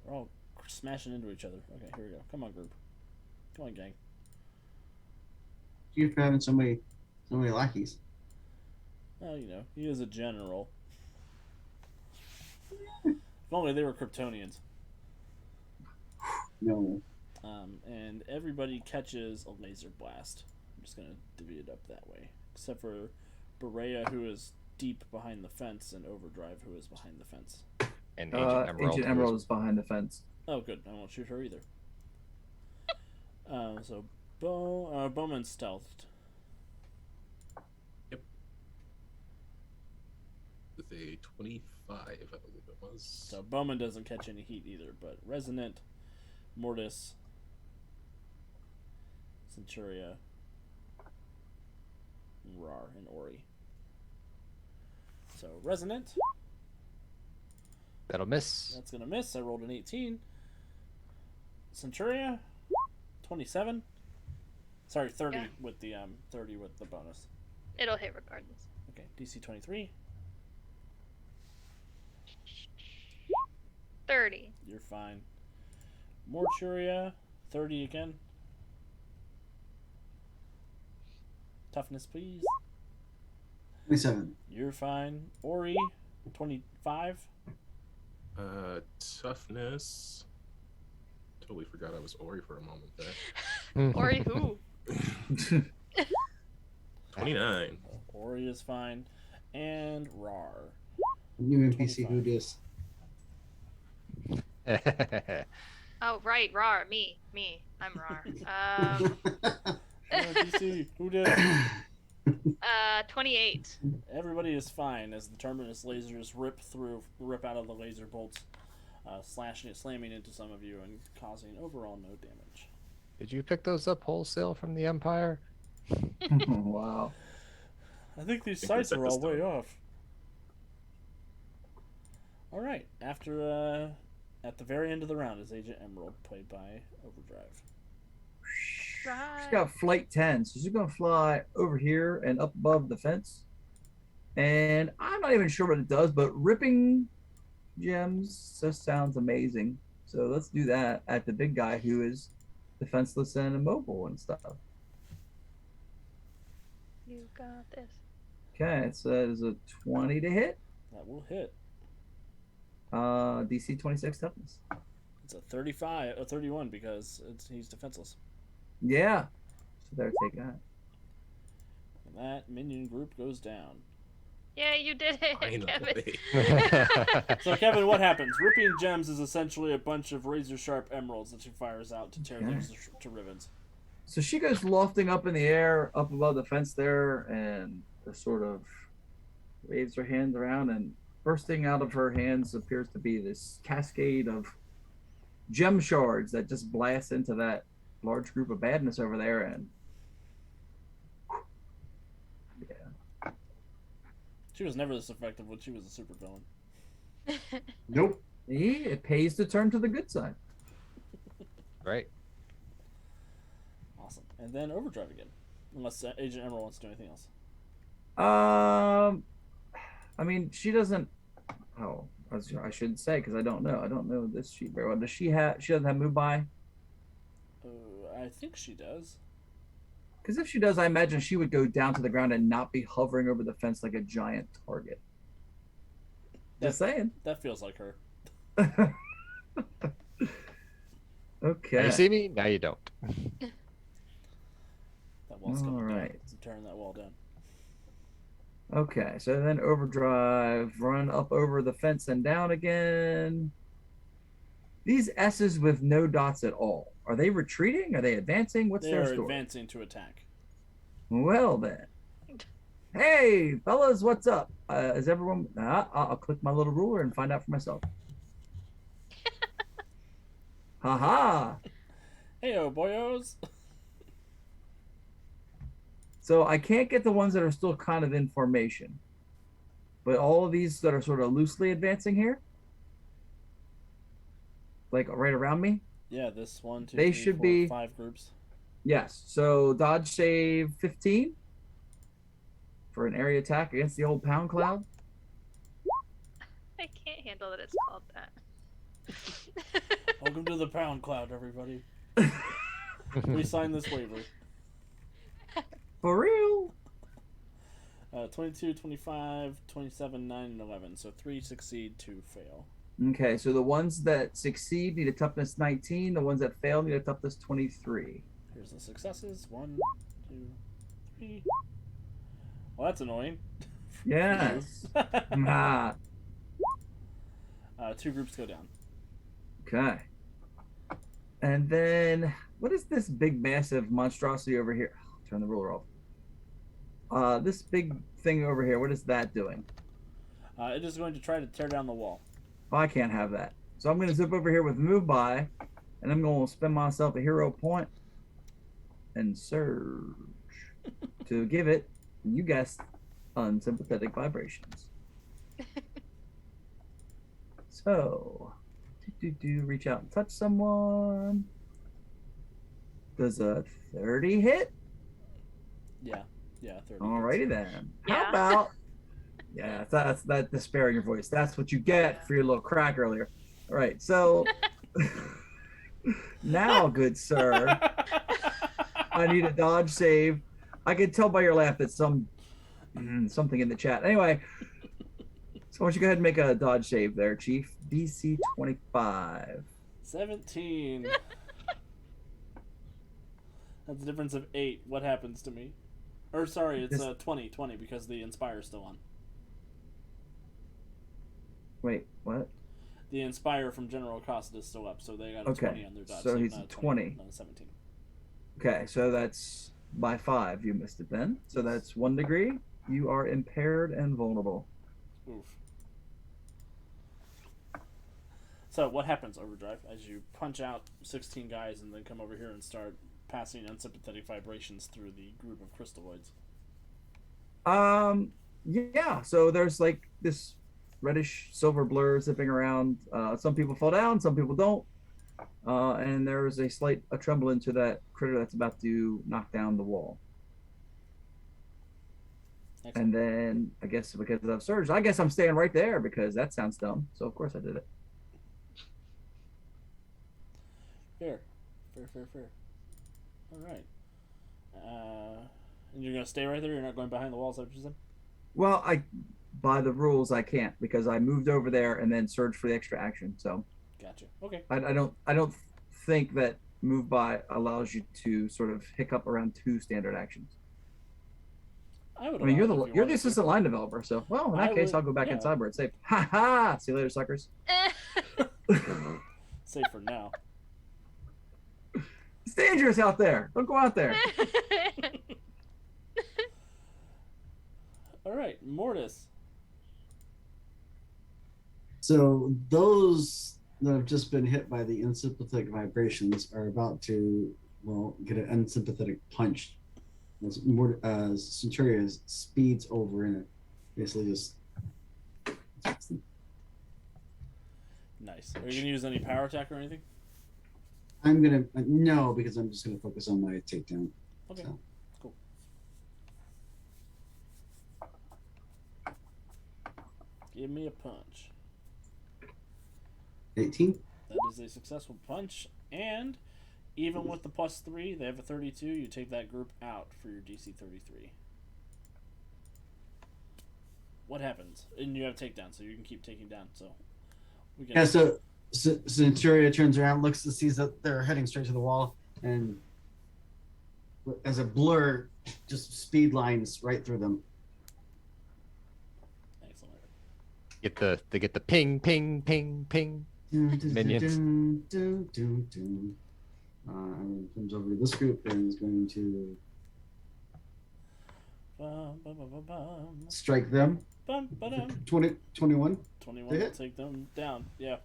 They're all smashing into each other. Okay, here we go. Come on, group. Come on, gang. You're having so many lackeys. Well, you know, he is a general. If only they were Kryptonians. No. And everybody catches a laser blast. I'm just gonna divvy it up that way, except for Berea, who is deep behind the fence, and Overdrive, who is behind the fence. And Ancient Emerald. Ancient Emerald is behind the fence. Oh, good. I won't shoot her either. So Bowman stealthed. With a 25, I believe it was. So Bowman doesn't catch any heat either, but Resonant, Mortis, Centuria, Rar, and Ori. So Resonant, That'll miss. that's gonna miss. I rolled an 18. Centuria, 27. Sorry, 30 Yeah. with the 30 with the bonus. It'll hit regardless. Okay, DC 23. 30. You're fine. Morturia, 30 again. Toughness, please. 27. You're fine. Ori, 25. Toughness Totally forgot I was Ori for a moment there. Ori who? 29. Ori is fine. And Rar. New NPC who dis. Oh right, Rar, me. I'm Rar. NPC, who did? 28. Everybody is fine as the terminus lasers rip out of the laser bolts, slamming into some of you and causing overall no damage. Did you pick those up wholesale from the Empire? Wow. I think these I think sites we set are the all way stone. off. All right, after at the very end of the round is Agent Emerald, played by Overdrive. She's got flight 10, so she's gonna fly over here and up above the fence. And I'm not even sure what it does, but ripping gems just sounds amazing. So let's do that at the big guy who is defenseless and immobile and stuff. You got this. Okay, so that is a 20 to hit. That will hit. DC 26 toughness. It's a 31 because he's defenseless. Yeah. So there, take that. And that minion group goes down. Yeah, you did it, Kevin. Finally. So Kevin, what happens? Ripping gems is essentially a bunch of razor sharp emeralds that she fires out to tear things to ribbons. So she goes lofting up in the air, up above the fence there, and just sort of waves her hands around, and bursting out of her hands appears to be this cascade of gem shards that just blast into that large group of badness over there. And yeah, She was never this effective when she was a super villain. Nope. see, it pays to turn to the good side. Right. Awesome. And then Overdrive again. Unless Agent Emerald wants to do anything else. I mean, she doesn't. Oh, I shouldn't say because I don't know. I don't know this sheet very well. Does she have? She doesn't have move by. I think she does. Because if she does, I imagine she would go down to the ground and not be hovering over the fence like a giant target. Just saying. That feels like her. Okay. Now you see me? Now you don't. That wall's coming All down. right. So tearing that wall down. Okay, so then overdrive, run up over the fence and down again. These S's with no dots at all. Are they retreating? Are they advancing? What's They their are story? advancing to attack. Well then. Hey, fellas, what's up? Is everyone... I'll click my little ruler and find out for myself. Haha. Hey-o, boyos. So I can't get the ones that are still kind of in formation. But all of these that are sort of loosely advancing here, like right around me, Yeah, this one, two, They three, should four, be- 5 groups. yes. So dodge save 15 for an area attack against the old pound cloud. I can't handle that it's called that. Welcome to the Pound Cloud, everybody. We signed this waiver. For real. 22, 25, 27, 9, and 11. So 3 succeed, 2 fail. Okay, so the ones that succeed need a toughness 19. The ones that fail need a toughness 23. Here's the successes. 1, 2, 3. Well, that's annoying. Yes. Ah, 2 groups go down. okay. And then, what is this big, massive monstrosity over here? Turn the ruler off. This big thing over here, what is that doing? It is going to try to tear down the wall. Oh, I can't have that. So I'm going to zip over here with move by, and I'm going to spend myself a hero point and surge to give it, you guessed, unsympathetic vibrations. So, reach out and touch someone. Does a 30 hit? Yeah, 30. Alrighty then. Yeah. How about? Yeah, that's that despair in your voice. That's what you get for your little crack earlier. All right, so now, good sir, I need a dodge save. I can tell by your laugh that something in the chat. Anyway, so why don't you go ahead and make a dodge save there, Chief? DC 25. 17. That's a difference of 8. What happens to me? Or sorry, it's 20 because the Inspire's still on. Wait, what? The Inspire from General Acasta is still up, so they got a 20 on their dodge. So he's not a 20. 20. Not a 17. Okay, so that's by 5. You missed it then. So that's 1 degree. You are impaired and vulnerable. Oof. So what happens, Overdrive, as you punch out 16 guys and then come over here and start passing unsympathetic vibrations through the group of crystalloids? Yeah, so there's like this reddish silver blur zipping around. Some people fall down, some people don't. And there's a slight tremble into that critter that's about to knock down the wall. Excellent. And then I guess because I've surged, I guess I'm staying right there because that sounds dumb. So of course I did it. Fair. All right. And you're going to stay right there? You're not going behind the walls, is that what you said? Well, by the rules I can't because I moved over there and then surged for the extra action. So Gotcha. Okay. I don't think that move by allows you to sort of hiccup around 2 standard actions. I mean, you're the assistant line developer, so in that case, I'll go back inside where it's safe. Ha ha! See you later, suckers. Safe for now. It's dangerous out there. Don't go out there. All right, Mortis. So those that have just been hit by the unsympathetic vibrations are about to, get an unsympathetic punch. As Centuria speeds over in it, basically just. Nice. Are you going to use any power attack or anything? I'm gonna no, because I'm just gonna focus on my takedown. Okay. So. Cool. Give me a punch. 18. That is a successful punch, and even with the +3, they have a 32. You take that group out for your DC 33. What happens? And you have takedown, so you can keep taking down. So we can. Yeah. So Centuria turns around, looks, sees that they're heading straight to the wall, and as a blur, just speed lines right through them. Excellent. They get the ping, ping, ping, ping. Minions. Comes over to this group and is going to strike them. 20, 21. 21 will take them down. Yeah.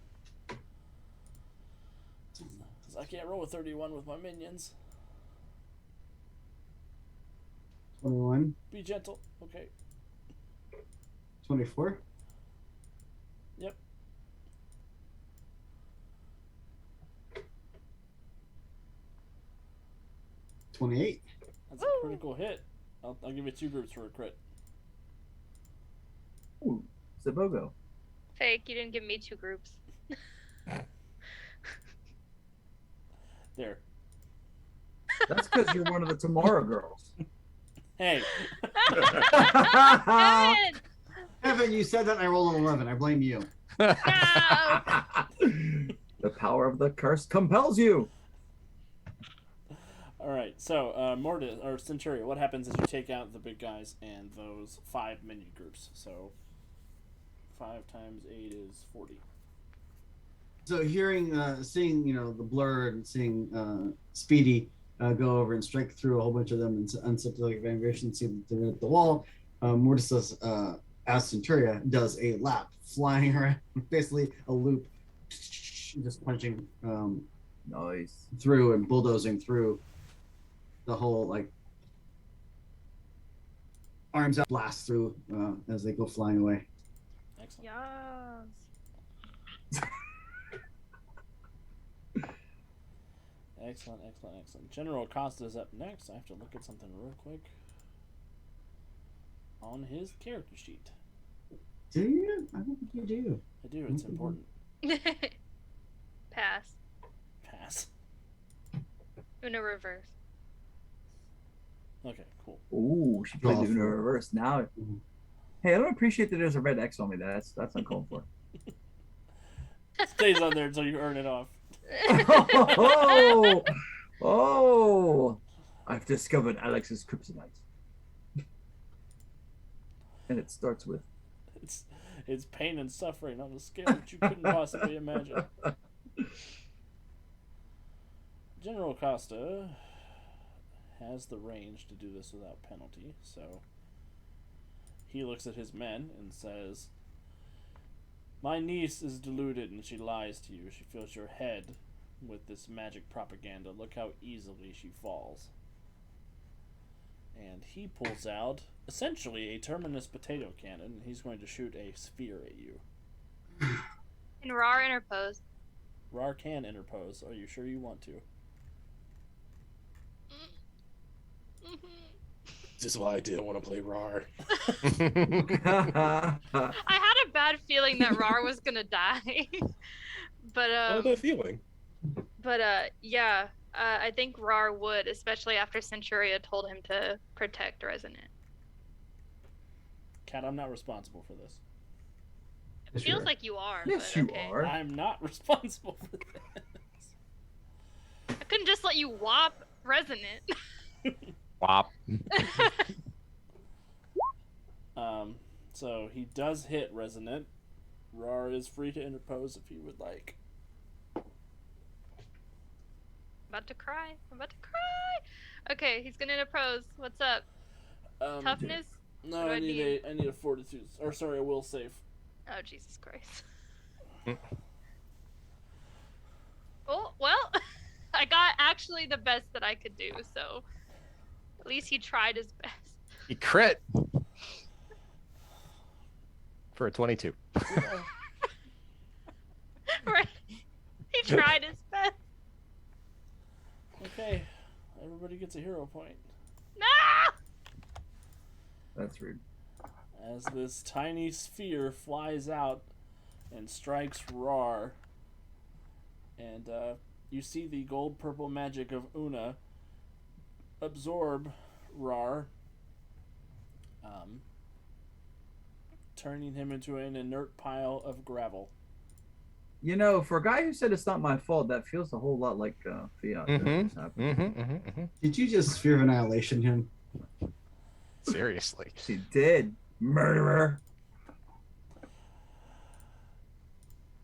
I can't roll a 31 with my minions. 21. Be gentle. Okay. 24. Yep. 28. That's a critical hit. I'll give you 2 groups for a crit. Ooh, Zabogo. Fake, you didn't give me 2 groups. There. That's because you're one of the Tomorrow Girls. Hey. Evan, you said that and I rolled an 11. I blame you. No! The power of the curse compels you. All right. So, Mortis or Centuria, what happens is you take out the big guys and those 5 minion groups. So, 5 times 8 is 40. So seeing the blur and seeing Speedy go over and strike through a whole bunch of them and unsympathetic vibration, see that they're at the wall. Mortis does, as Centuria does a lap, flying around, basically a loop, just punching Nice. through and bulldozing through the whole arms out, blast through as they go flying away. Excellent. Yes. Excellent. General Acasta is up next. I have to look at something real quick on his character sheet. Do you? I don't think you do. I do. It's important. Pass. Uno reverse. Okay, cool. Ooh, she played Oh, the Uno reverse. Now, hey, I don't appreciate that there's a red X on me. That's uncalled for. Stays on there until you earn it off. Oh, oh! I've discovered Alex's kryptonite, and it starts with It's it's pain and suffering on a scale that you couldn't possibly imagine. General Acasta has the range to do this without penalty, so he looks at his men and says, "My niece is deluded and she lies to you. She fills your head with this magic propaganda. Look how easily she falls." And he pulls out, essentially, a Terminus potato cannon, and he's going to shoot a sphere at you. In RAR interpose. Rar can interpose. Are you sure you want to? This is why I didn't want to play RAR. I had a bad feeling that RAR was gonna die. But I had that feeling. yeah. I think RAR would, especially after Centuria told him to protect Resonant. Cat, I'm not responsible for this. It Yes, you feels are. like you are. yes, but you okay. are. I'm not responsible for this. I couldn't just let you whop Resonant. Wop. So he does hit Resonant. Rar is free to interpose if he would like. About to cry. I'm about to cry. Okay, he's gonna interpose. What's up? Toughness? No, What do I I need I need a fortitude, or sorry, a will save. Oh, Jesus Christ. Oh, well, I got actually the best that I could do, so at least he tried his best. He crit for a 22. Right? He tried his best. Okay, everybody gets a hero point. No! That's rude. As this tiny sphere flies out and strikes Rar, and you see the gold-purple magic of Una absorb Rar, turning him into an inert pile of gravel. You know, for a guy who said it's not my fault, that feels a whole lot like Fiat. Did you just sphere of annihilation him? Seriously. She did, murderer.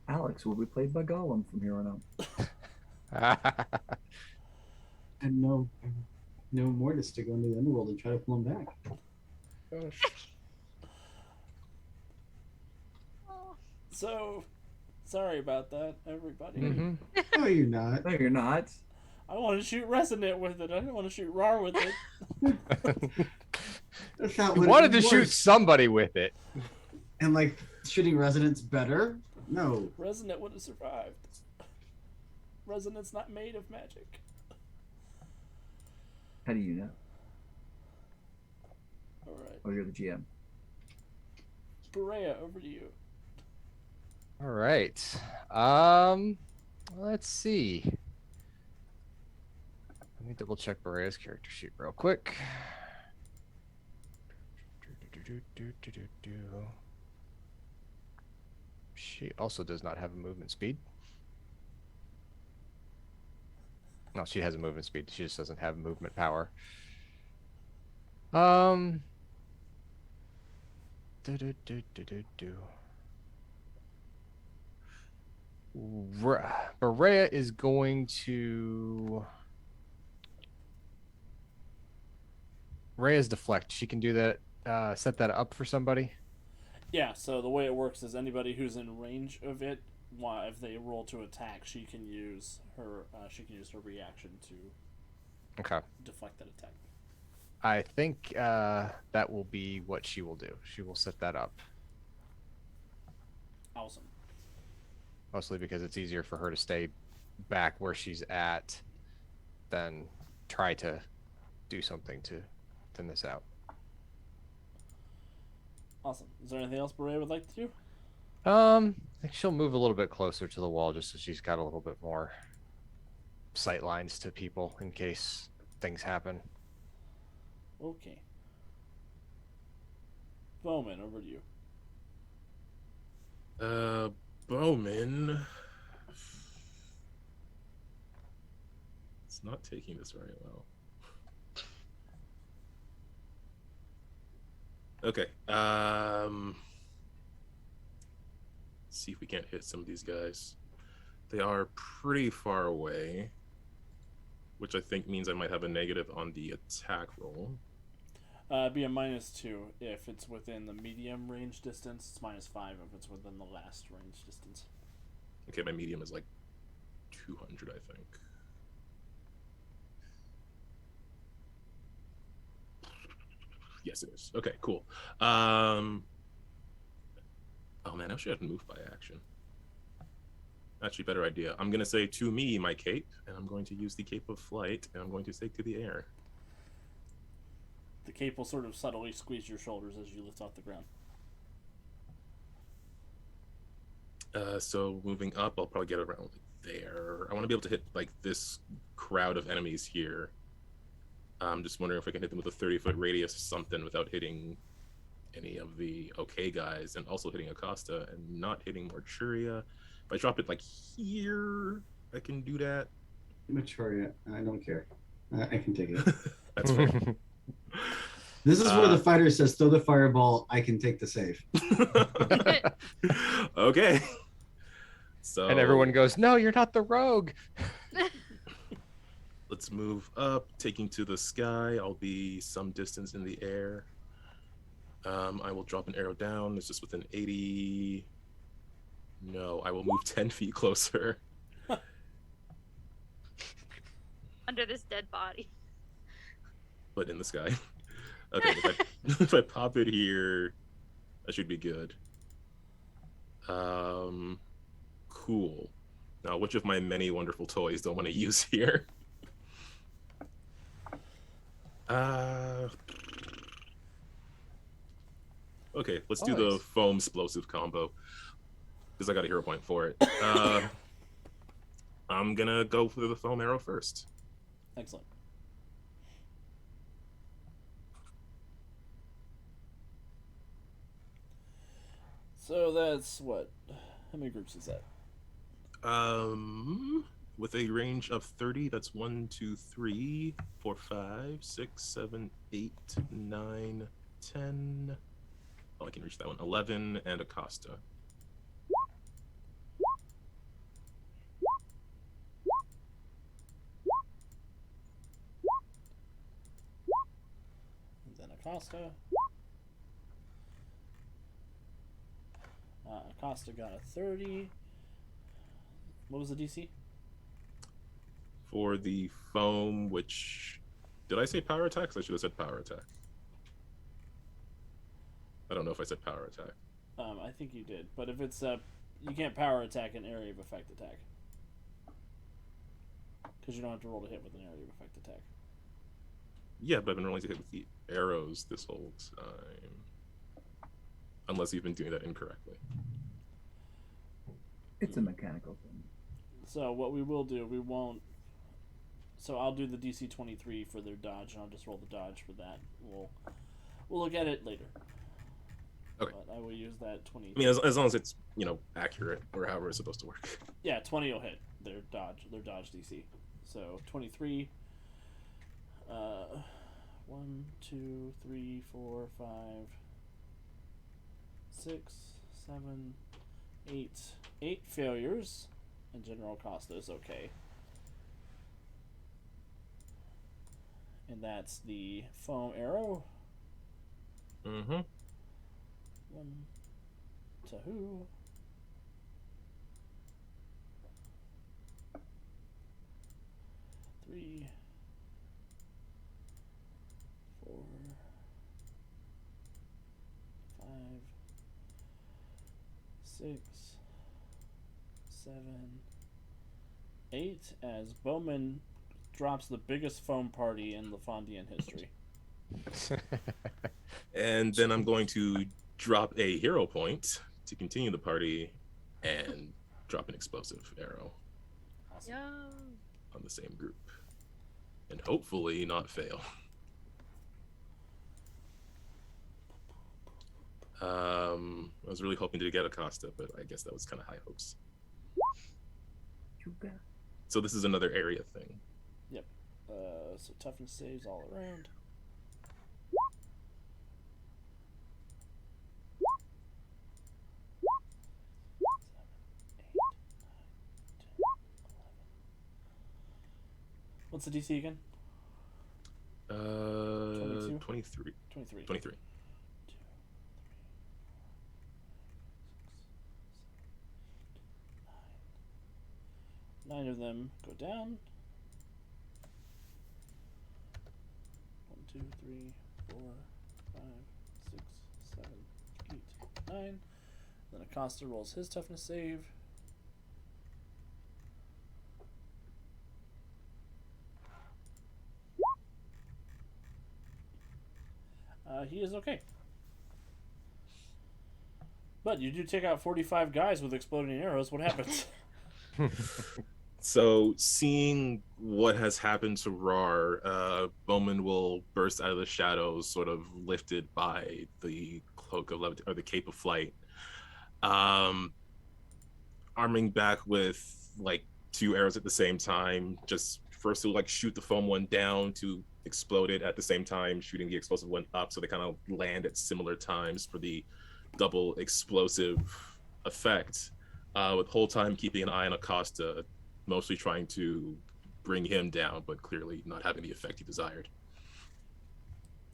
Alex will be played by Gollum from here on out. And no Mortis to go into the underworld and try to pull him back. Gosh. So, sorry about that, everybody. Mhm. No, you're not. No, you're not. I want to shoot Resonant with it. I didn't want to shoot Rar with it. That's not You what wanted to it shoot was. somebody with it. And like shooting residents better? No. Resonant would have survived. Resonant's not made of magic. How do you know? Alright. Oh, you're the GM. Berea, over to you. All right. Let's see. Let me double check Berea's character sheet real quick. She also does not have a movement speed. No, she has a movement speed. She just doesn't have movement power. Berea is going to. Berea's deflect. She can do that. Set that up for somebody. Yeah, so the way it works is anybody who's in range of it, if they roll to attack, she can use her reaction to Okay. deflect that attack. I think that will be what she will do. She will set that up. Awesome. Mostly because it's easier for her to stay back where she's at than try to do something to thin this out. Awesome. Is there anything else Berea would like to do? I think she'll move a little bit closer to the wall just so she's got a little bit more sight lines to people in case things happen. Okay. Bowman, over to you. Bowman. not taking this very well. Okay. See if we can't hit some of these guys. They are pretty far away, which I think means I might have a negative on the attack roll. It'd be a -2 if it's within the medium range distance. It's -5 if it's within the last range distance. Okay, my medium is like 200, I think. Yes, it is. Okay, cool. Oh man, I wish I had moved by action. Actually, better idea. I'm gonna say to me my cape, and I'm going to use the cape of flight, and I'm going to take to the air. The cape will sort of subtly squeeze your shoulders as you lift off the ground. So moving up, I'll probably get around there. I want to be able to hit like this crowd of enemies here. I'm just wondering if I can hit them with a 30-foot radius or something without hitting any of the okay guys, and also hitting Acosta and not hitting Marchuria. If I drop it like here, I can do that. Mature, I don't care. I can take it. That's fair. This is where the fighter says, throw the fireball, I can take the save. Okay. So And everyone goes, no, you're not the rogue. let's move up, taking to the sky. I'll be some distance in the air. I will drop an arrow down. It's just within 80. No, I will move 10 feet closer. Under this dead body. But in the sky. Okay, if I pop it here, that should be good. Cool. Now, which of my many wonderful toys do I want to use here? Okay, let's do the foam explosive combo, because I got a hero point for it. I'm gonna go for the foam arrow first. Excellent. So that's what? How many groups is that? With a range of 30, that's 1, 2, 3, 4, 5, 6, 7, 8, 9, 10. Oh, I can reach that one. 11 and Acosta. And then Acosta. Acosta got a 30. What was the DC? For the foam, which... Did I say power attack? 'Cause I should have said power attack. I don't know if I said power attack. I think you did. But if it's you can't power attack an area of effect attack. Because you don't have to roll to hit with an area of effect attack. Yeah, but I've been rolling to hit with the arrows this whole time. Unless you've been doing that incorrectly. It's a mechanical thing. So what we will do, we won't... So I'll do the DC 23 for their dodge, and I'll just roll the dodge for that. We'll look at it later. Okay. But I will use that 20. I mean, as long as it's, accurate, or however it's supposed to work. Yeah, 20 will hit their dodge DC. So 23. 1, 2, 3, 4, 5, 6, 7, 8. 8 failures, and General Acasta is okay. And that's the foam arrow. Mm-hmm. 1, 2. 3, 4, 5, 6, 7, 8, as Bowman drops the biggest foam party in Leifandian history. And then I'm going to drop a hero point to continue the party and drop an explosive arrow Awesome. Yeah. on the same group. And hopefully not fail. I was really hoping to get Acosta, but I guess that was kind of high hopes. So this is another area thing. Yep. So toughness saves all around. What's the DC again? 22? 23. 23. 23. 9 of them go down. 1, 2, 3, 4, 5, 6, 7, 8, 9. Then Acosta rolls his toughness save. He is okay. But you do take out 45 guys with exploding arrows. What happens? So, seeing what has happened to Rar, Bowman will burst out of the shadows, sort of lifted by the cloak of or the cape of flight, arming back with like 2 arrows at the same time. Just first to like shoot the foam one down to explode it at the same time, shooting the explosive one up, so they kind of land at similar times for the double explosive effect. With the whole time keeping an eye on Acosta, mostly trying to bring him down, but clearly not having the effect he desired.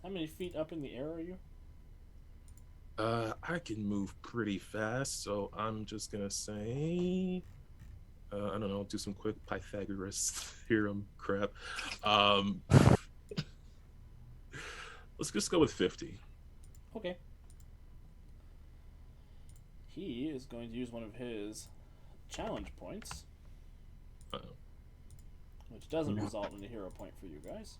How many feet up in the air are you? I can move pretty fast, so I'm just gonna say, I don't know, do some quick Pythagoras theorem crap. Let's just go with 50. Okay. He is going to use one of his challenge points, Uh-oh. which doesn't result in a hero point for you guys.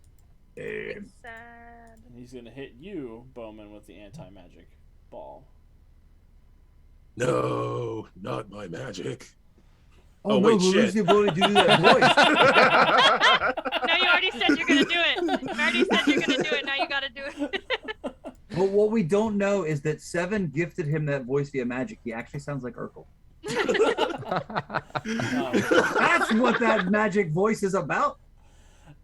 It's sad. And he's going to hit you, Bowman, with the anti-magic ball. No, not my magic. Oh, no, wait, who shit. is the ability to do that voice? No, you already said you're gonna do it. You already said you're gonna do it. Now you gotta do it. But what we don't know is that Seven gifted him that voice via magic. He actually sounds like Urkel. That's what that magic voice is about.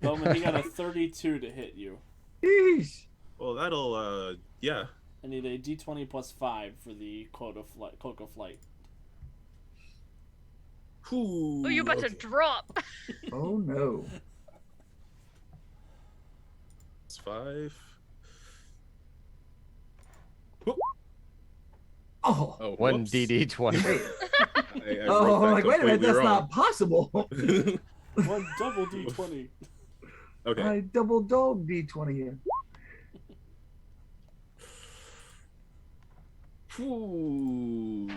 Bowman, he got a 32 to hit you. Sheesh. Well, that'll, yeah. I need a d20 plus 5 for the cloak of flight. Ooh, Oh, you're about to drop. Oh, no. It's 5. Oh. Oh, One whoops. DD20. Wait. I Oh, wrote that I'm like, wait a minute, completely that's wrong. not possible. One double d20. Okay. I double dog D20 here. Ooh.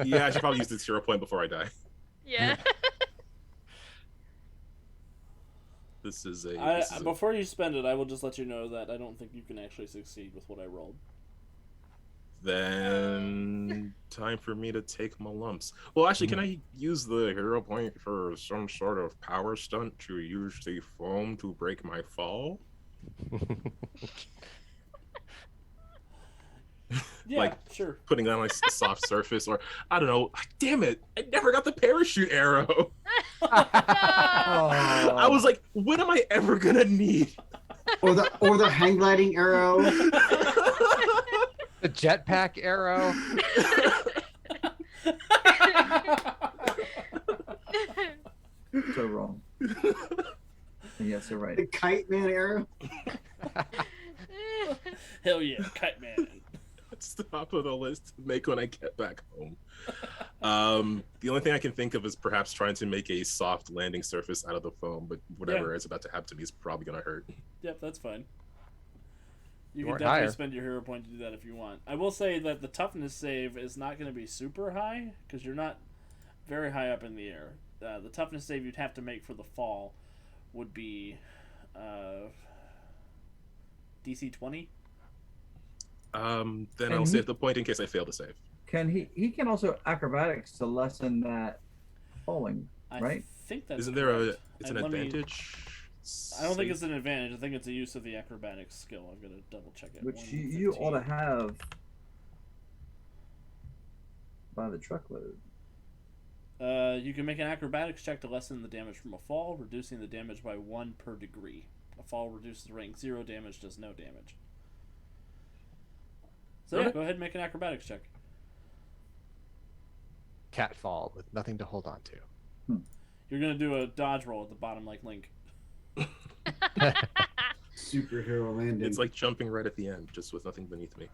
Yeah, I should probably use this hero point before I die. Yeah. This is a. Before you spend it, I will just let you know that I don't think you can actually succeed with what I rolled. Then time for me to take my lumps. Well, actually, can I use the hero point for some sort of power stunt to use the foam to break my fall? Yeah, Like, sure. Putting on like a soft surface, or I don't know. Damn it! I never got the parachute arrow. I was like, when am I ever gonna need? Or the hang gliding arrow. The jetpack arrow. So wrong. Yes, you're right. The kite man arrow. Hell yeah, Kite Man. It's the top of the list to make when I get back home. The only thing I can think of is perhaps trying to make a soft landing surface out of the foam, but whatever is about to happen to me is probably gonna hurt. Yep, that's fine. You You can weren't definitely higher. spend your hero point to do that if you want. I will say that the toughness save is not going to be super high because you're not very high up in the air. The toughness save you'd have to make for the fall would be DC 20. Then And I'll he- save the point in case I fail to save. Can he can also acrobatics to lessen that falling, I right? think that's Isn't there correct. it's an Let me- advantage? I don't think it's an advantage. I think it's a use of the acrobatics skill. I'm going to double check it. Which you ought to 115. have by the truckload. You can make an acrobatics check to lessen the damage from a fall, reducing the damage by 1 per degree. A fall reduces the rank 0 damage, does no damage. So yeah, go ahead and make an acrobatics check. Cat fall with nothing to hold on to. You're gonna do a dodge roll at the bottom, like Link. Superhero landing. It's like jumping right at the end, just with nothing beneath me.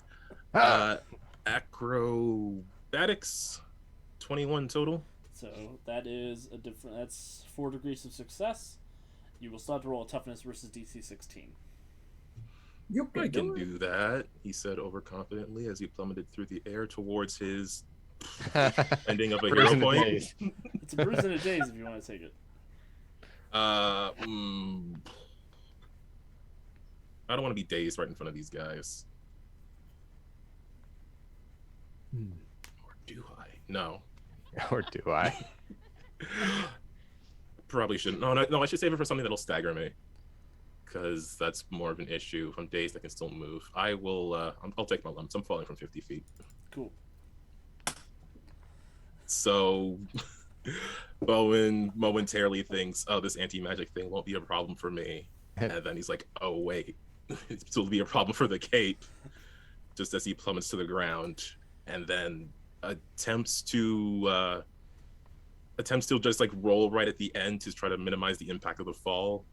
Ah! Acrobatics, 21 total. So that is a different. That's 4 degrees of success. You will still have to roll a toughness versus DC 16. You I can can do it. do that, he said overconfidently as he plummeted through the air towards his ending of a hero Bruising the point. days. It's a bruise in a daze if you want to take it. I don't want to be dazed right in front of these guys. Or do I? No. Or do I? Probably shouldn't. No, I should save it for something that'll stagger me. Because that's more of an issue. If I'm dazed, I can still move. I will, I'll take my lumps. I'm falling from 50 feet. Cool. So, Bowen momentarily thinks, oh, this anti-magic thing won't be a problem for me. And then he's like, oh, wait. It will be a problem for the cape. Just as he plummets to the ground. And then attempts to just like roll right at the end to try to minimize the impact of the fall.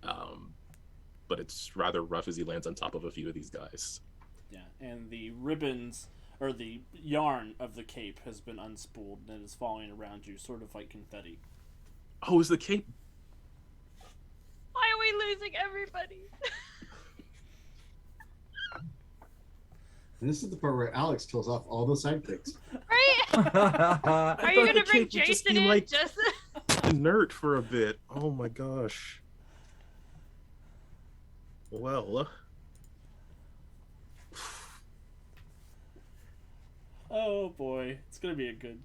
But it's rather rough as he lands on top of a few of these guys. Yeah, and the ribbons, or the yarn of the cape has been unspooled and it is falling around you, sort of like confetti. Oh, is the cape? Why are we losing everybody? And this is the part where Alex kills off all the sidekicks. Right? Are you gonna bring Jason in? Like Just inert for a bit. Oh my gosh. Well. Oh boy, it's gonna be a good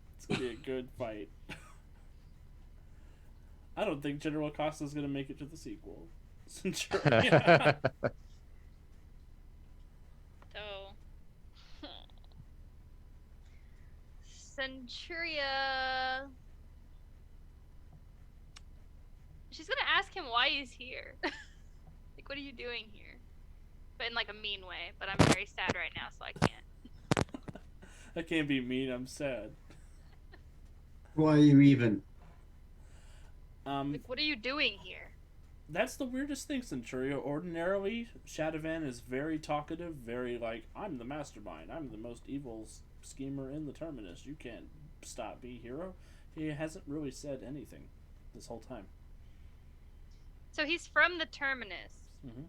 fight. I don't think General Acasta is gonna make it to the sequel. Centuria. so, Centuria. She's gonna ask him why he's here. Like, what are you doing here? But in like a mean way. But I'm very sad right now, so I can't. I can't be mean. I'm sad. Why are you even? Like, what are you doing here? That's the weirdest thing, Centuria. Ordinarily, Shadavan is very talkative, very like, I'm the mastermind. I'm the most evil schemer in the Terminus. You can't stop me, hero. He hasn't really said anything this whole time. So he's from the Terminus. Mm-hmm.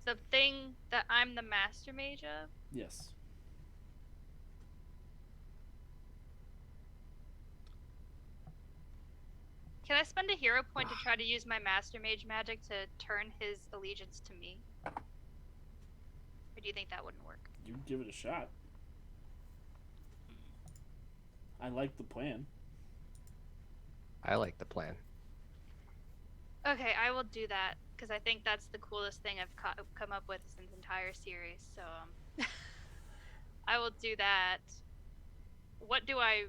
The thing that I'm the master mage of? Yes. Can I spend a hero point to try to use my master mage magic to turn his allegiance to me? Or do you think that wouldn't work? You can give it a shot. I like the plan. I like the plan. Okay, I will do that because I think that's the coolest thing I've come up with in this entire series. So I will do that. What do I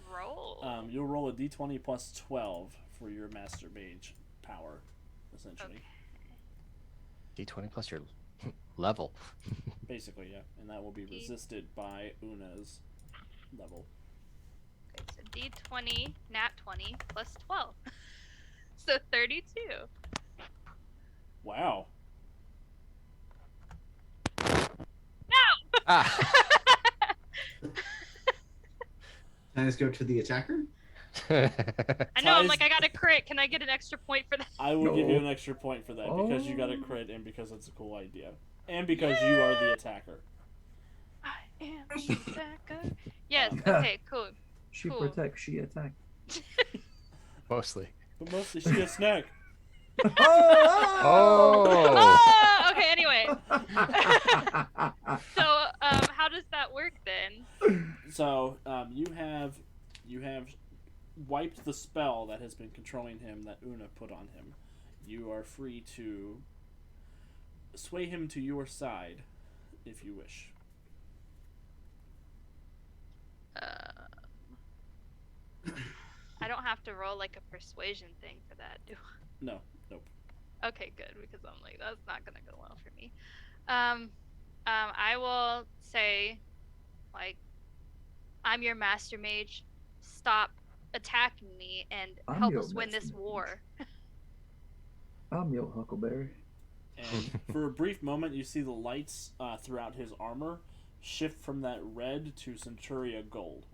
roll? You'll roll a d20 plus 12 for your master mage power, essentially. Okay. D20 plus your level. Basically, yeah. And that will be resisted by Una's level. Okay, so D20, nat 20 plus 12. So 32. Wow. No! Ah. Can I just go to the attacker? I know, I'm Ties- like, I got a crit. Can I get an extra point for that? I will give you No. an extra point for that because you got a crit and because it's a cool idea. And because you are the attacker. I am the attacker. Yes, okay, cool. She Cool. protects, she attacks. Mostly. But mostly she a snack. Oh! Oh, okay, anyway. So, how does that work then? So, you have wiped the spell that has been controlling him that Una put on him. You are free to sway him to your side if you wish. I don't have to roll like a persuasion thing for that, do I? No, nope. Okay, good, because I'm like, that's not gonna go well for me. I will say, like, I'm your master mage. Stop attacking me and I'm help your us win this master mage. war. I'm your Huckleberry. And for a brief moment, you see the lights throughout his armor shift from that red to Centuria gold.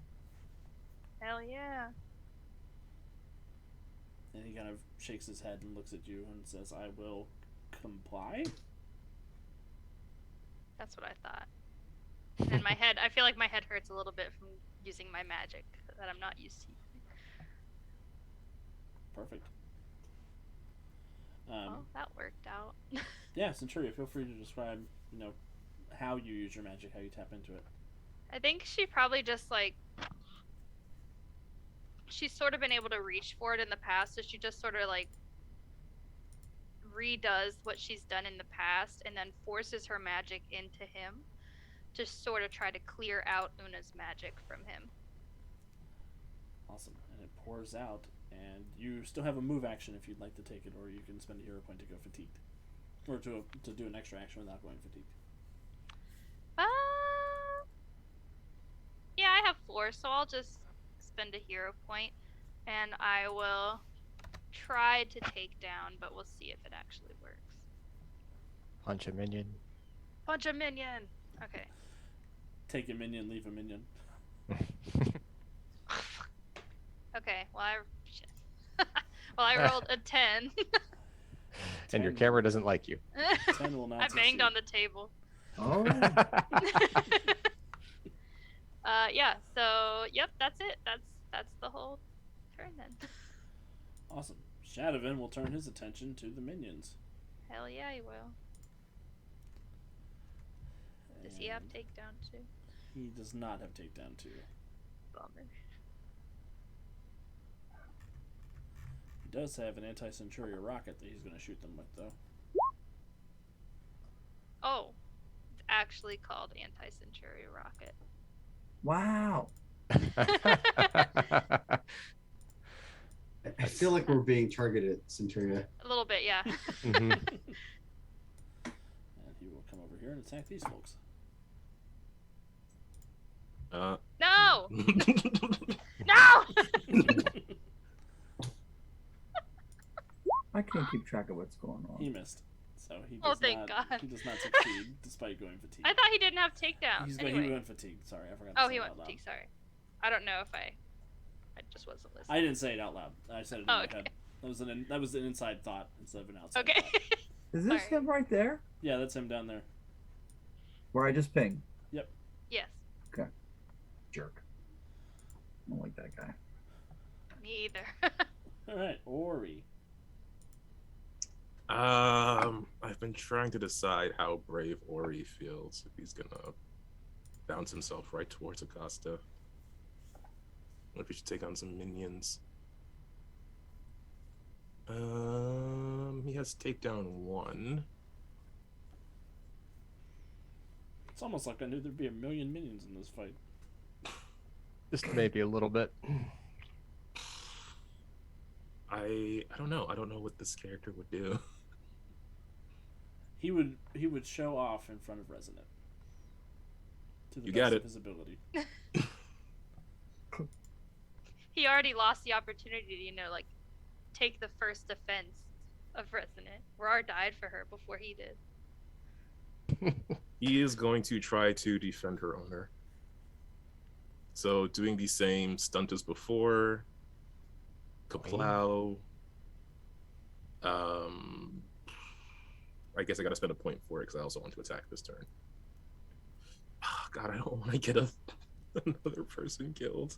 Hell yeah. And he kind of shakes his head and looks at you and says, I will comply. That's what I thought. And my head, I feel like my head hurts a little bit from using my magic that I'm not used to using. Perfect. Well, that worked out. Yeah, Centuria, feel free to describe, how you use your magic, how you tap into it. I think she probably just, like, she's sort of been able to reach for it in the past, so she just sort of, like, redoes what she's done in the past and then forces her magic into him to sort of try to clear out Una's magic from him. Awesome. And it pours out, and you still have a move action if you'd like to take it, or you can spend a hero point to go fatigued. Or to do an extra action without going fatigued. Yeah, I have 4, so I'll just spend a hero point, and I will try to take down, but we'll see if it actually works. Punch a minion. Punch a minion! Okay. Take a minion, leave a minion. Okay, well, I rolled a 10. And your camera doesn't like you. 10 will not I banged succeed. on the table. Oh. Yeah, so, yep, that's it. That's the whole turn then. Awesome. Shadowin will turn his attention to the minions. Hell yeah, he will. Does he have And takedown too? he does not have takedown 2. Bummer. He does have an anti-Centuria rocket that he's going to shoot them with, though. Oh, it's actually called Anti-Centuria Rocket. Wow. I feel like we're being targeted, Centuria. A little bit, yeah. Mhm. And he will come over here and attack these folks. No! No! I can't keep track of what's going on. He missed. So he does Oh, thank not, God. He does not succeed despite going fatigued. I thought he didn't have takedown. He Anyway. went fatigued. Sorry, I forgot to Oh, say he it went out loud. fatigue, sorry. I don't know if I just wasn't listening. I didn't say it out loud. I said it in Oh, my okay. head. That was an inside thought instead of an outside Okay. thought. Is this Sorry. him right there? Yeah, that's him down there. Where I just pinged? Yes. Jerk. I don't like that guy. Me either. Alright, Ori. I've been trying to decide how brave Ori feels if he's gonna bounce himself right towards Acosta. What if we should take on some minions? He has takedown 1. It's almost like I knew there'd be a million minions in this fight. Just maybe a little bit. I don't know. I don't know what this character would do. He would show off in front of Resonant. To the You best got of it. his ability. He already lost the opportunity to, like, take the first defense of Resonant. Rar died for her before he did. He is going to try to defend her owner. So doing the same stunt as before. Kaplow. I guess I gotta spend a point for it because I also want to attack this turn. Oh, God, I don't want to get another person killed.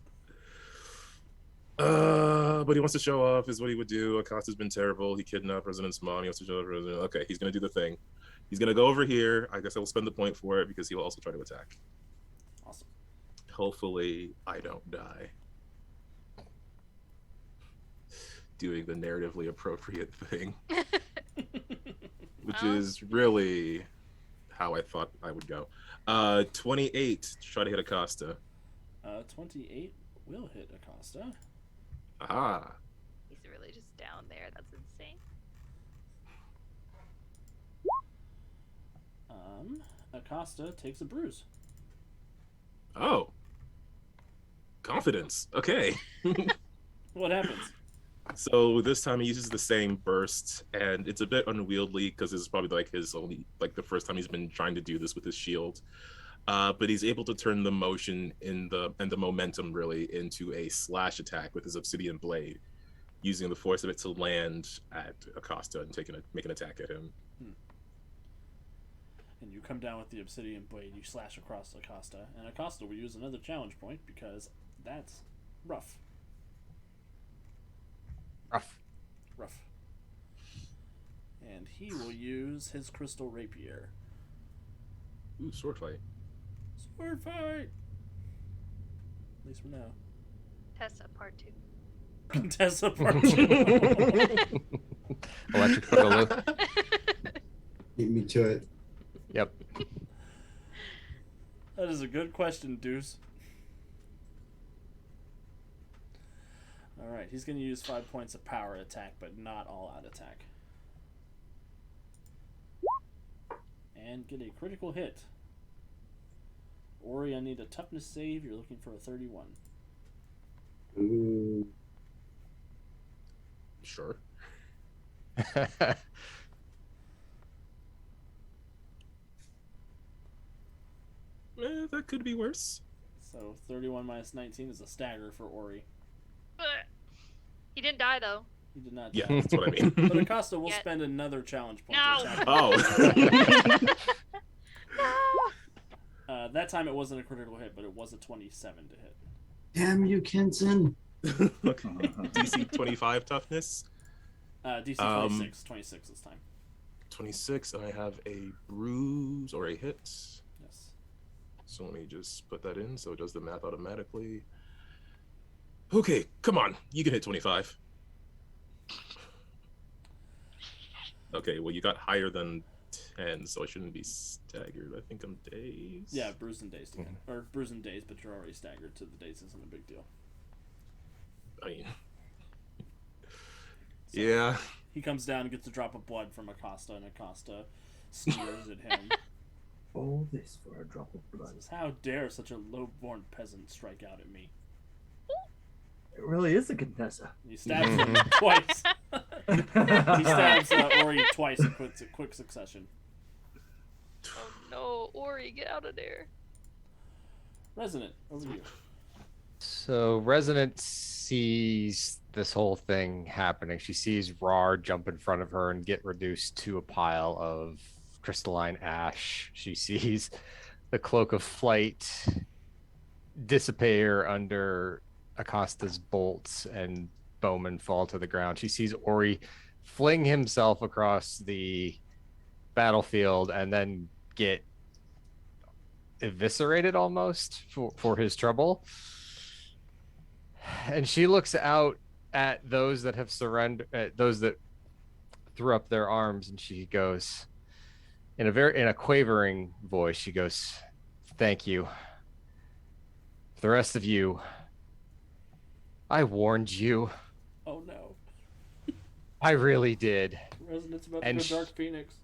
But he wants to show off is what he would do. Acosta's been terrible. He kidnapped Resonant's mom. He wants to show off Resonant. Okay, he's gonna do the thing. He's gonna go over here. I guess I will spend the point for it because he will also try to attack. Awesome. Hopefully, I don't die. Doing the narratively appropriate thing, which is really how I thought I would go. 28 to try to hit Acosta. 28 will hit Acosta. Aha. He's really just down there. That's insane. Acosta takes a bruise. Oh. Confidence. Okay. What happens? So this time he uses the same burst, and it's a bit unwieldy because this is probably like his only, like the first time he's been trying to do this with his shield. But he's able to turn the motion and the momentum really into a slash attack with his obsidian blade, using the force of it to land at Acosta and make an attack at him. And you come down with the obsidian blade, you slash across Acosta, and Acosta will use another challenge point because that's rough. Rough. And he will use his crystal rapier. Ooh, sword fight. Sword fight! At least for now. Tessa part 2. Contessa part 2. Electric Boogaloo. Beat me to it. Yep. That is a good question, Deuce. Alright, he's going to use 5 points of power attack, but not all out attack. And get a critical hit. Ori, I need a toughness save. You're looking for a 31. Ooh. Sure. That could be worse. So 31 minus 19 is a stagger for Ori. He didn't die though. He did not Yeah, die. that's what I mean. But Acosta will Yet. spend another challenge point No. to attack. Oh. That time it wasn't a critical hit, but it was a 27 to hit. Damn you, Kenson. Okay. DC 25 toughness. DC 26. 26 this time. 26, and I have a bruise or a hit. Yes. So let me just put that in so it does the math automatically. Okay, come on. You can hit 25. Okay, well, you got higher than 10, so I shouldn't be staggered. I think I'm dazed. Yeah, bruised and dazed again. Or bruised and dazed, but you're already staggered, so the daze isn't a big deal. I mean, yeah. He comes down and gets a drop of blood from Acosta, and Acosta sneers at him. All this for a drop of blood. Says, "How dare such a low-born peasant strike out at me?" It really is a Contessa. He stabs him twice. He stabs Ori twice in quick succession. Oh no, Ori, get out of there. Resonant, over to you. So Resonant sees this whole thing happening. She sees Rar jump in front of her and get reduced to a pile of crystalline ash. She sees the cloak of flight disappear under Acosta's bolts and Bowman fall to the ground. She sees Ori fling himself across the battlefield and then get eviscerated almost for his trouble. And she looks out at those that have surrendered, those that threw up their arms, and she goes, in a quavering voice, she goes, "Thank you. For the rest of you, I warned you. Oh no. I really did." Resonant's about And to go Dark Phoenix.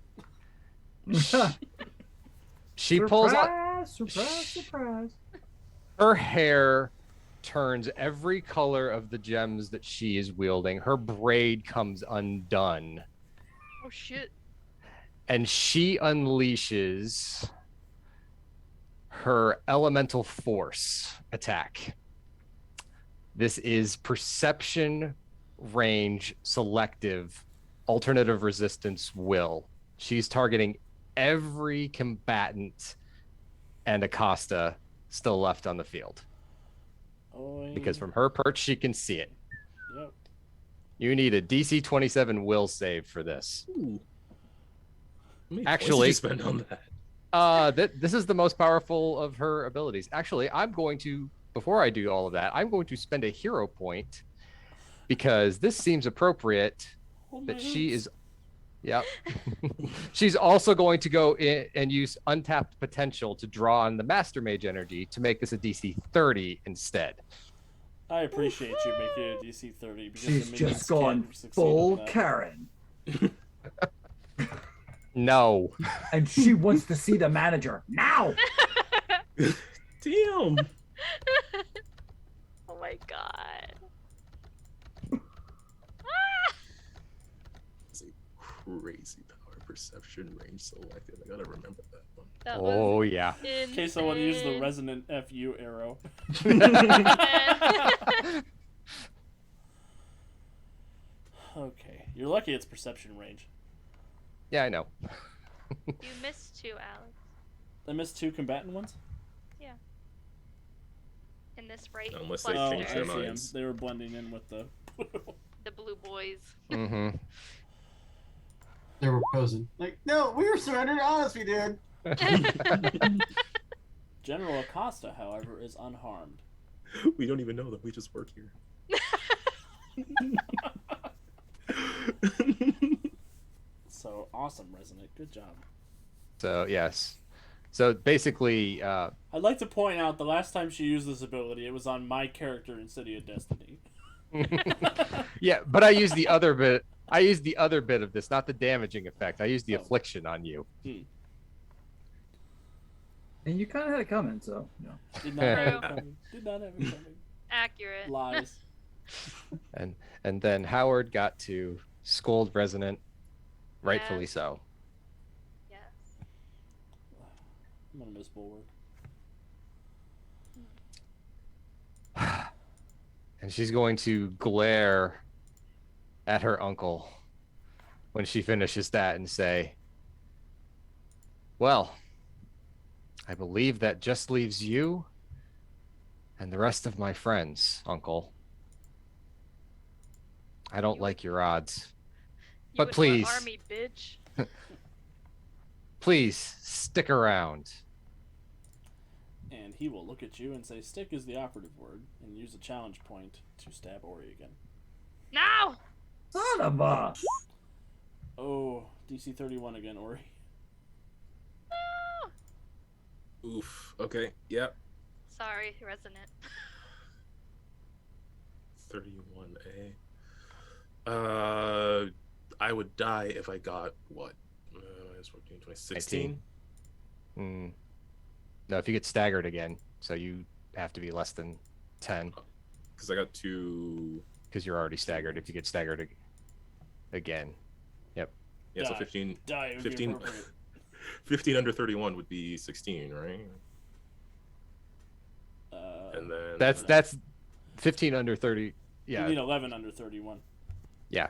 She pulls out Surprise! her hair, turns every color of the gems that she is wielding. Her braid comes undone, Oh shit. and she unleashes her elemental force attack. This is perception, range, selective, alternative resistance, will. She's targeting every combatant and Acosta still left on the field. Because from her perch, she can see it. Yep. You need a DC 27 will save for this. Ooh. How many Actually- points did you spend on that? This is the most powerful of her abilities. Actually, I'm going to, before I do all of that, I'm going to spend a hero point because this seems appropriate that she is. Yep. She's also going to go in and use untapped potential to draw on the Master Mage energy to make this a DC 30 instead. I appreciate you making it a DC 30 because She's the minions just gone can't succeed full on that. Karen. No. And she wants to see the manager now. Damn. Oh my god. It's a crazy power perception range selected. I gotta remember that one. That Oh was yeah. Okay, so I want to use the insane. resonant FU arrow. Okay, you're lucky it's perception range. Yeah, I know. You missed 2, Alex. I missed 2 combatant ones. In this right Unless they Oh, cluster. change I their see 'em. minds. They were blending in with the. The blue boys. Mm-hmm. They were posing. Like, no, we were surrendered. Honest, we did. General Acasta, however, is unharmed. We don't even know that we just work here. So awesome, Resonant. Good job. So yes. So basically, I'd like to point out the last time she used this ability, it was on my character in City of Destiny. yeah, but I used the other bit. I used the other bit of this, not the damaging effect. I used the Oh. affliction on you. And you kind of had it coming, so you know. Did not have it coming. Did not have it coming. Accurate. Lies. And then Howard got to scold Resonant, rightfully Yes. so. Yes. I'm gonna miss Bulwark. And she's going to glare at her uncle when she finishes that and say, well, I believe that just leaves you and the rest of my friends, Uncle. I don't You- like your odds. You But and what please. army, bitch. Please stick around. And he will look at you and say, stick is the operative word, and use a challenge point to stab Ori again. No! Son of a. Oh, DC 31 again, Ori. No! Oof. Okay. Yep. Sorry, Resonant. 31A. I would die if I got what? Minus 14, 20, 16? No, if you get staggered again, so you have to be less than 10 Because I got 2. because you're already staggered. If you get staggered again, Yeah, so Die. 15. Die would 15. be appropriate. 15 under 31 would be 16, right? And then that's 15 under 30. You Yeah, need 11 under 31. yeah.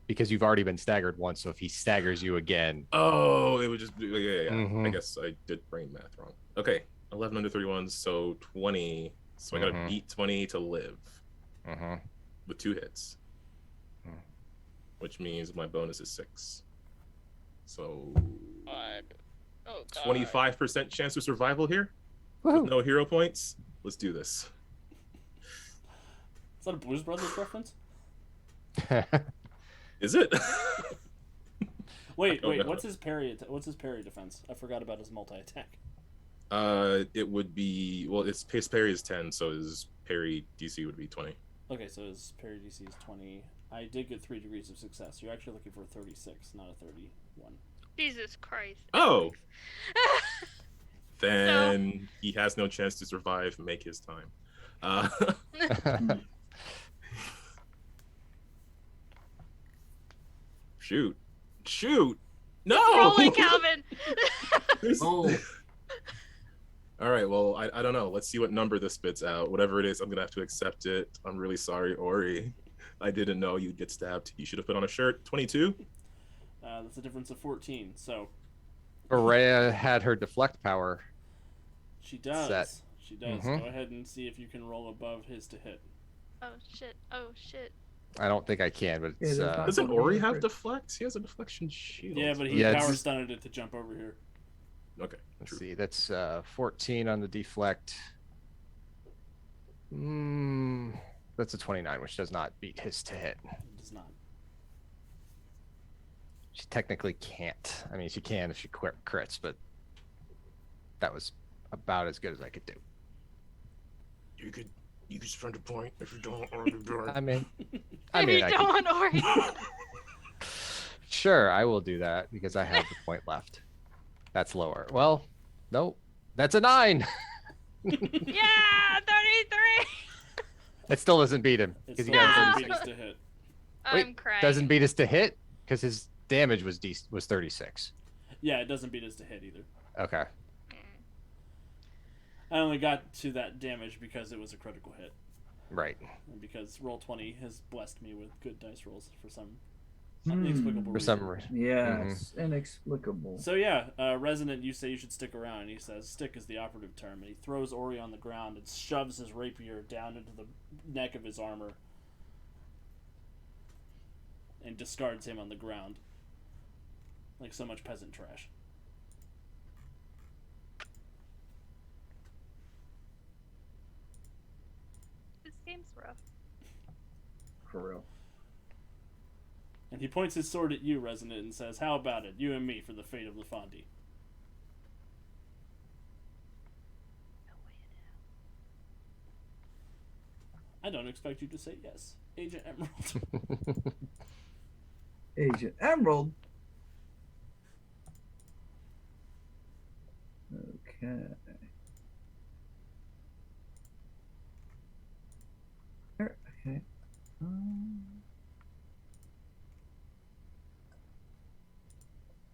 Because you've already been staggered once, so if he staggers you again, Oh, it would just be I Mhm. guess I did brain math wrong. Okay, 11 under 31, so 20. So I gotta Mhm. beat 20 to live uh-huh. with 2 hits, Hmm. which means my bonus is 6. So God. Oh, God. 25% chance of survival here with Woohoo. no hero points. Let's do this. Is that a Blues Brothers reference? Is it? Wait, don't know. what's his parry? What's his parry defense? I forgot about his multi attack. It would be his parry is 10, so his parry DC would be 20. Okay, so his parry DC is 20. I did get 3 degrees of success. You're actually looking for 36, not a 31. Jesus Christ. Oh. Then he has no chance to survive. Make his time. Shoot! No! Rolling, Calvin! Oh, All right. Well, I don't know. Let's see what number this spits out. Whatever it is, I'm gonna have to accept it. I'm really sorry, Ori. I didn't know you'd get stabbed. You should have put on a shirt. 22. That's a difference of 14. So Araya had her deflect power. she does. Set. She does. Mhm. Go ahead and see if you can roll above his to hit. Oh, shit. Oh, shit. I don't think I can, but Yeah, it's there's not- Doesn't Oh, Ori yeah, have great. deflect? He has a deflection shield. Yeah, but he Yeah, power it's- stunned it to jump over here. Okay. let's True. see. That's 14 on the deflect. That's a 29, which does not beat his to hit. It does not. She technically can't. I mean, she can if she crits, but that was about as good as I could do. You can spend a point if you don't already do it. I mean, If you I don't want Ori. sure, I will do that because I have the point left. That's lower. Well, nope. That's a 9. Yeah, 33. It still doesn't beat him It because he still got doesn't 36. beat us to hit. I'm crying. Doesn't beat us to hit because his damage was 36. Yeah, it doesn't beat us to hit either. Okay. I only got to that damage because it was a critical hit. Right. And because Roll20 has blessed me with good dice rolls for some inexplicable For reason. some reason. Yes, inexplicable. So yeah, Resonant, you say you should stick around, and he says stick is the operative term, and he throws Ori on the ground and shoves his rapier down into the neck of his armor and discards him on the ground. Like so much peasant trash. This game's rough. For real. And he points his sword at you, Resonant, and says, how about it? You and me for the fate of Leifandi. No way in hell. I don't expect you to say yes. Agent Emerald. Agent Emerald. Okay. Okay.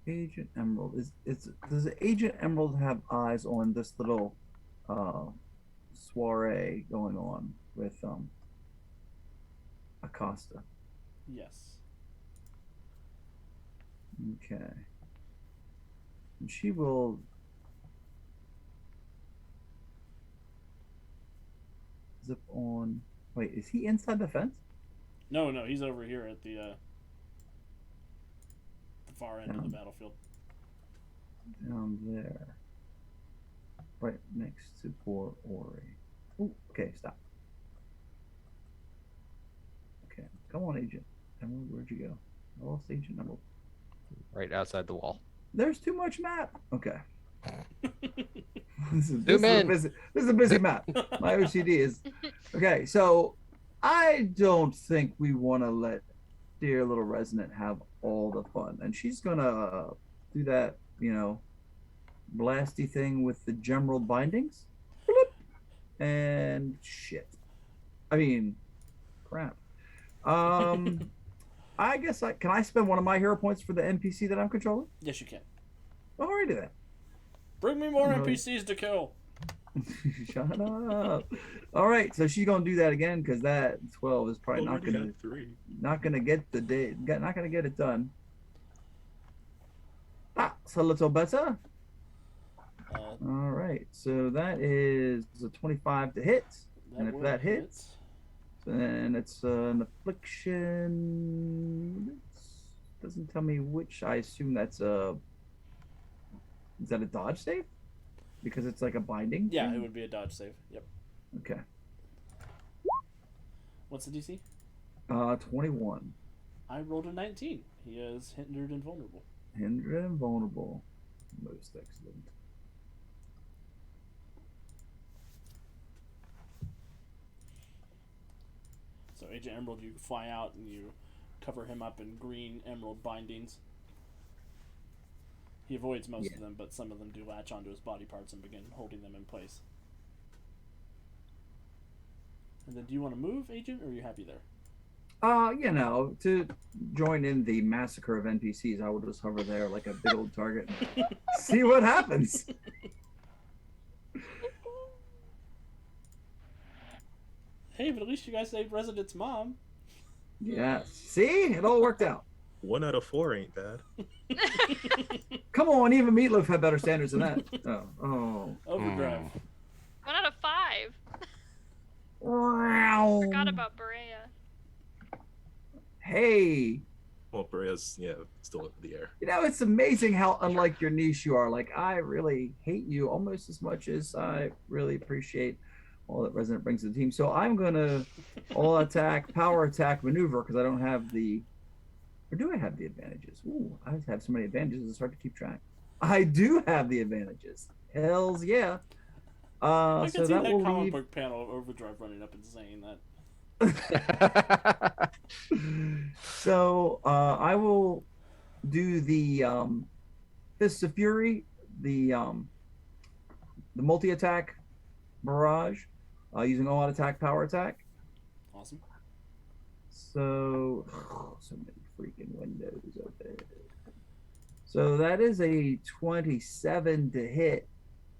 Agent Emerald does Agent Emerald have eyes on this little soiree going on with Acosta? Yes. Okay. And she will zip on. Wait, is he inside the fence? No, he's over here at the far end of the battlefield. Down there. Right next to poor Ori. Ooh, okay, stop. Okay, come on, Agent Emerald. Where'd you go? I lost Agent Emerald. Right outside the wall. There's too much map. Okay. This Zoom in. is a busy map. My OCD is okay. So I don't think we want to let dear little Resonant have all the fun, and she's gonna do that, blasty thing with the general bindings. Bloop. And shit. I mean, crap. I guess can I spend one of my hero points for the NPC that I'm controlling? Yes, you can. Alrighty then. Bring me more Really? NPCs to kill. Shut up. All right, so she's gonna do that again because that 12 is probably Already had 3. not gonna get the day, not gonna get it done. That's a little better. All right, so that is a 25 to hit, and if that hits, then it's an affliction. It doesn't tell me which. I assume that's a. Is that a dodge save? Because it's like a binding. Yeah, thing? it would be a dodge save. Yep. Okay. What's the DC? 21. I rolled a 19. He is hindered and vulnerable. Hindered and vulnerable. Most excellent. So Agent Emerald, you fly out and you cover him up in green emerald bindings. He avoids most of them, but some of them do latch onto his body parts and begin holding them in place. And then do you want to move, Agent, or are you happy there? To join in the massacre of NPCs, I will just hover there like a big old target and see what happens. Hey, but at least you guys saved Resident's mom. Yeah. See? It all worked out. 1 out of 4 ain't bad. Come on, even Meatloaf had better standards than that. Oh. Overdrive. 1 out of 5. Wow. Forgot about Berea. Hey. Well, Berea's, still in the air. It's amazing how unlike your niche you are. Like, I really hate you almost as much as I really appreciate all that Resonant brings to the team. So I'm going to all attack, power attack, maneuver, because I don't have the... Or do I have the advantages? Ooh, I have so many advantages, it's hard to keep track. I do have the advantages. Hells yeah. I So can see that that will comic leave. book panel of Overdrive running up and saying that. So I will do the Fists of Fury, the multi attack barrage, using all out attack, power attack. Awesome. So so many freaking windows open. So that is a 27 to hit.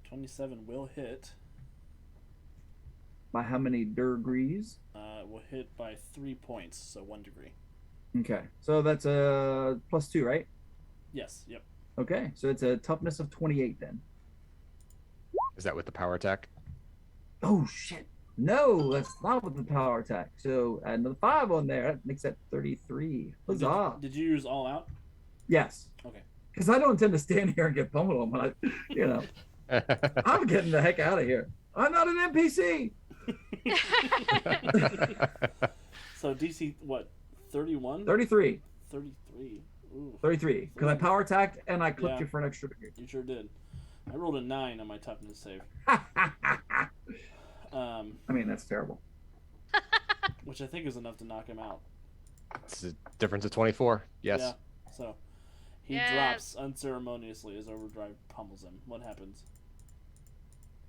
27 will hit. By how many degrees? Will hit by 3 points, so 1 degree. Okay, so that's a +2, right? Yes. Yep. Okay, so it's a toughness of 28 then. Is that with the power attack? Oh shit! No, that's not with the power attack. So add another 5 on there. That makes that 33. Huzzah! Did you use all out? Yes. Okay. Because I don't intend to stand here and get pummeled on my, I'm getting the heck out of here. I'm not an NPC. So DC what? 31? 33. 33. Ooh. 33. Because I power attacked and I clipped Yeah. you for an extra degree. You sure did. I rolled a 9 on my toughness save. I mean, that's terrible. Which I think is enough to knock him out. It's a difference of 24. Yes. Yeah. So he Yes. drops unceremoniously as Overdrive pummels him. What happens?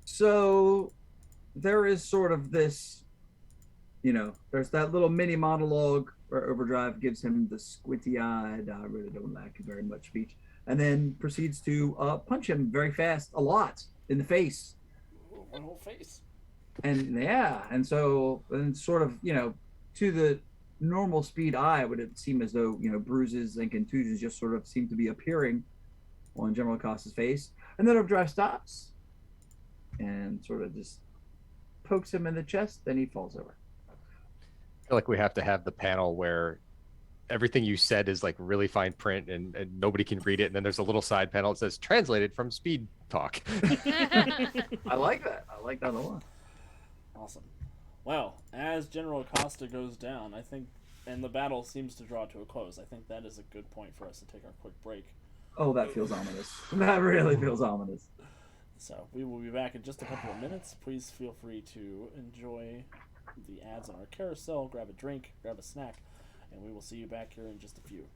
So there is sort of this, there's that little mini monologue where Overdrive gives him the squinty-eyed, I really don't like you very much speech, and then proceeds to punch him very fast, a lot, in the face. Ooh, my whole face. And so, and sort of, to the normal speed eye, would it seem as though, bruises and contusions just sort of seem to be appearing on General Acosta's face. And then Overdrive stops and sort of just pokes him in the chest, then he falls over. I feel like we have to have the panel where everything you said is like really fine print and nobody can read it. And then there's a little side panel that says translated from speed talk. I like that. I like that a lot. Awesome. Well, as General Acosta goes down, I think, and the battle seems to draw to a close, I think that is a good point for us to take our quick break. Oh, that feels ominous. That really feels ominous. So we will be back in just a couple of minutes. Please feel free to enjoy the ads on our carousel, grab a drink, grab a snack, and we will see you back here in just a few.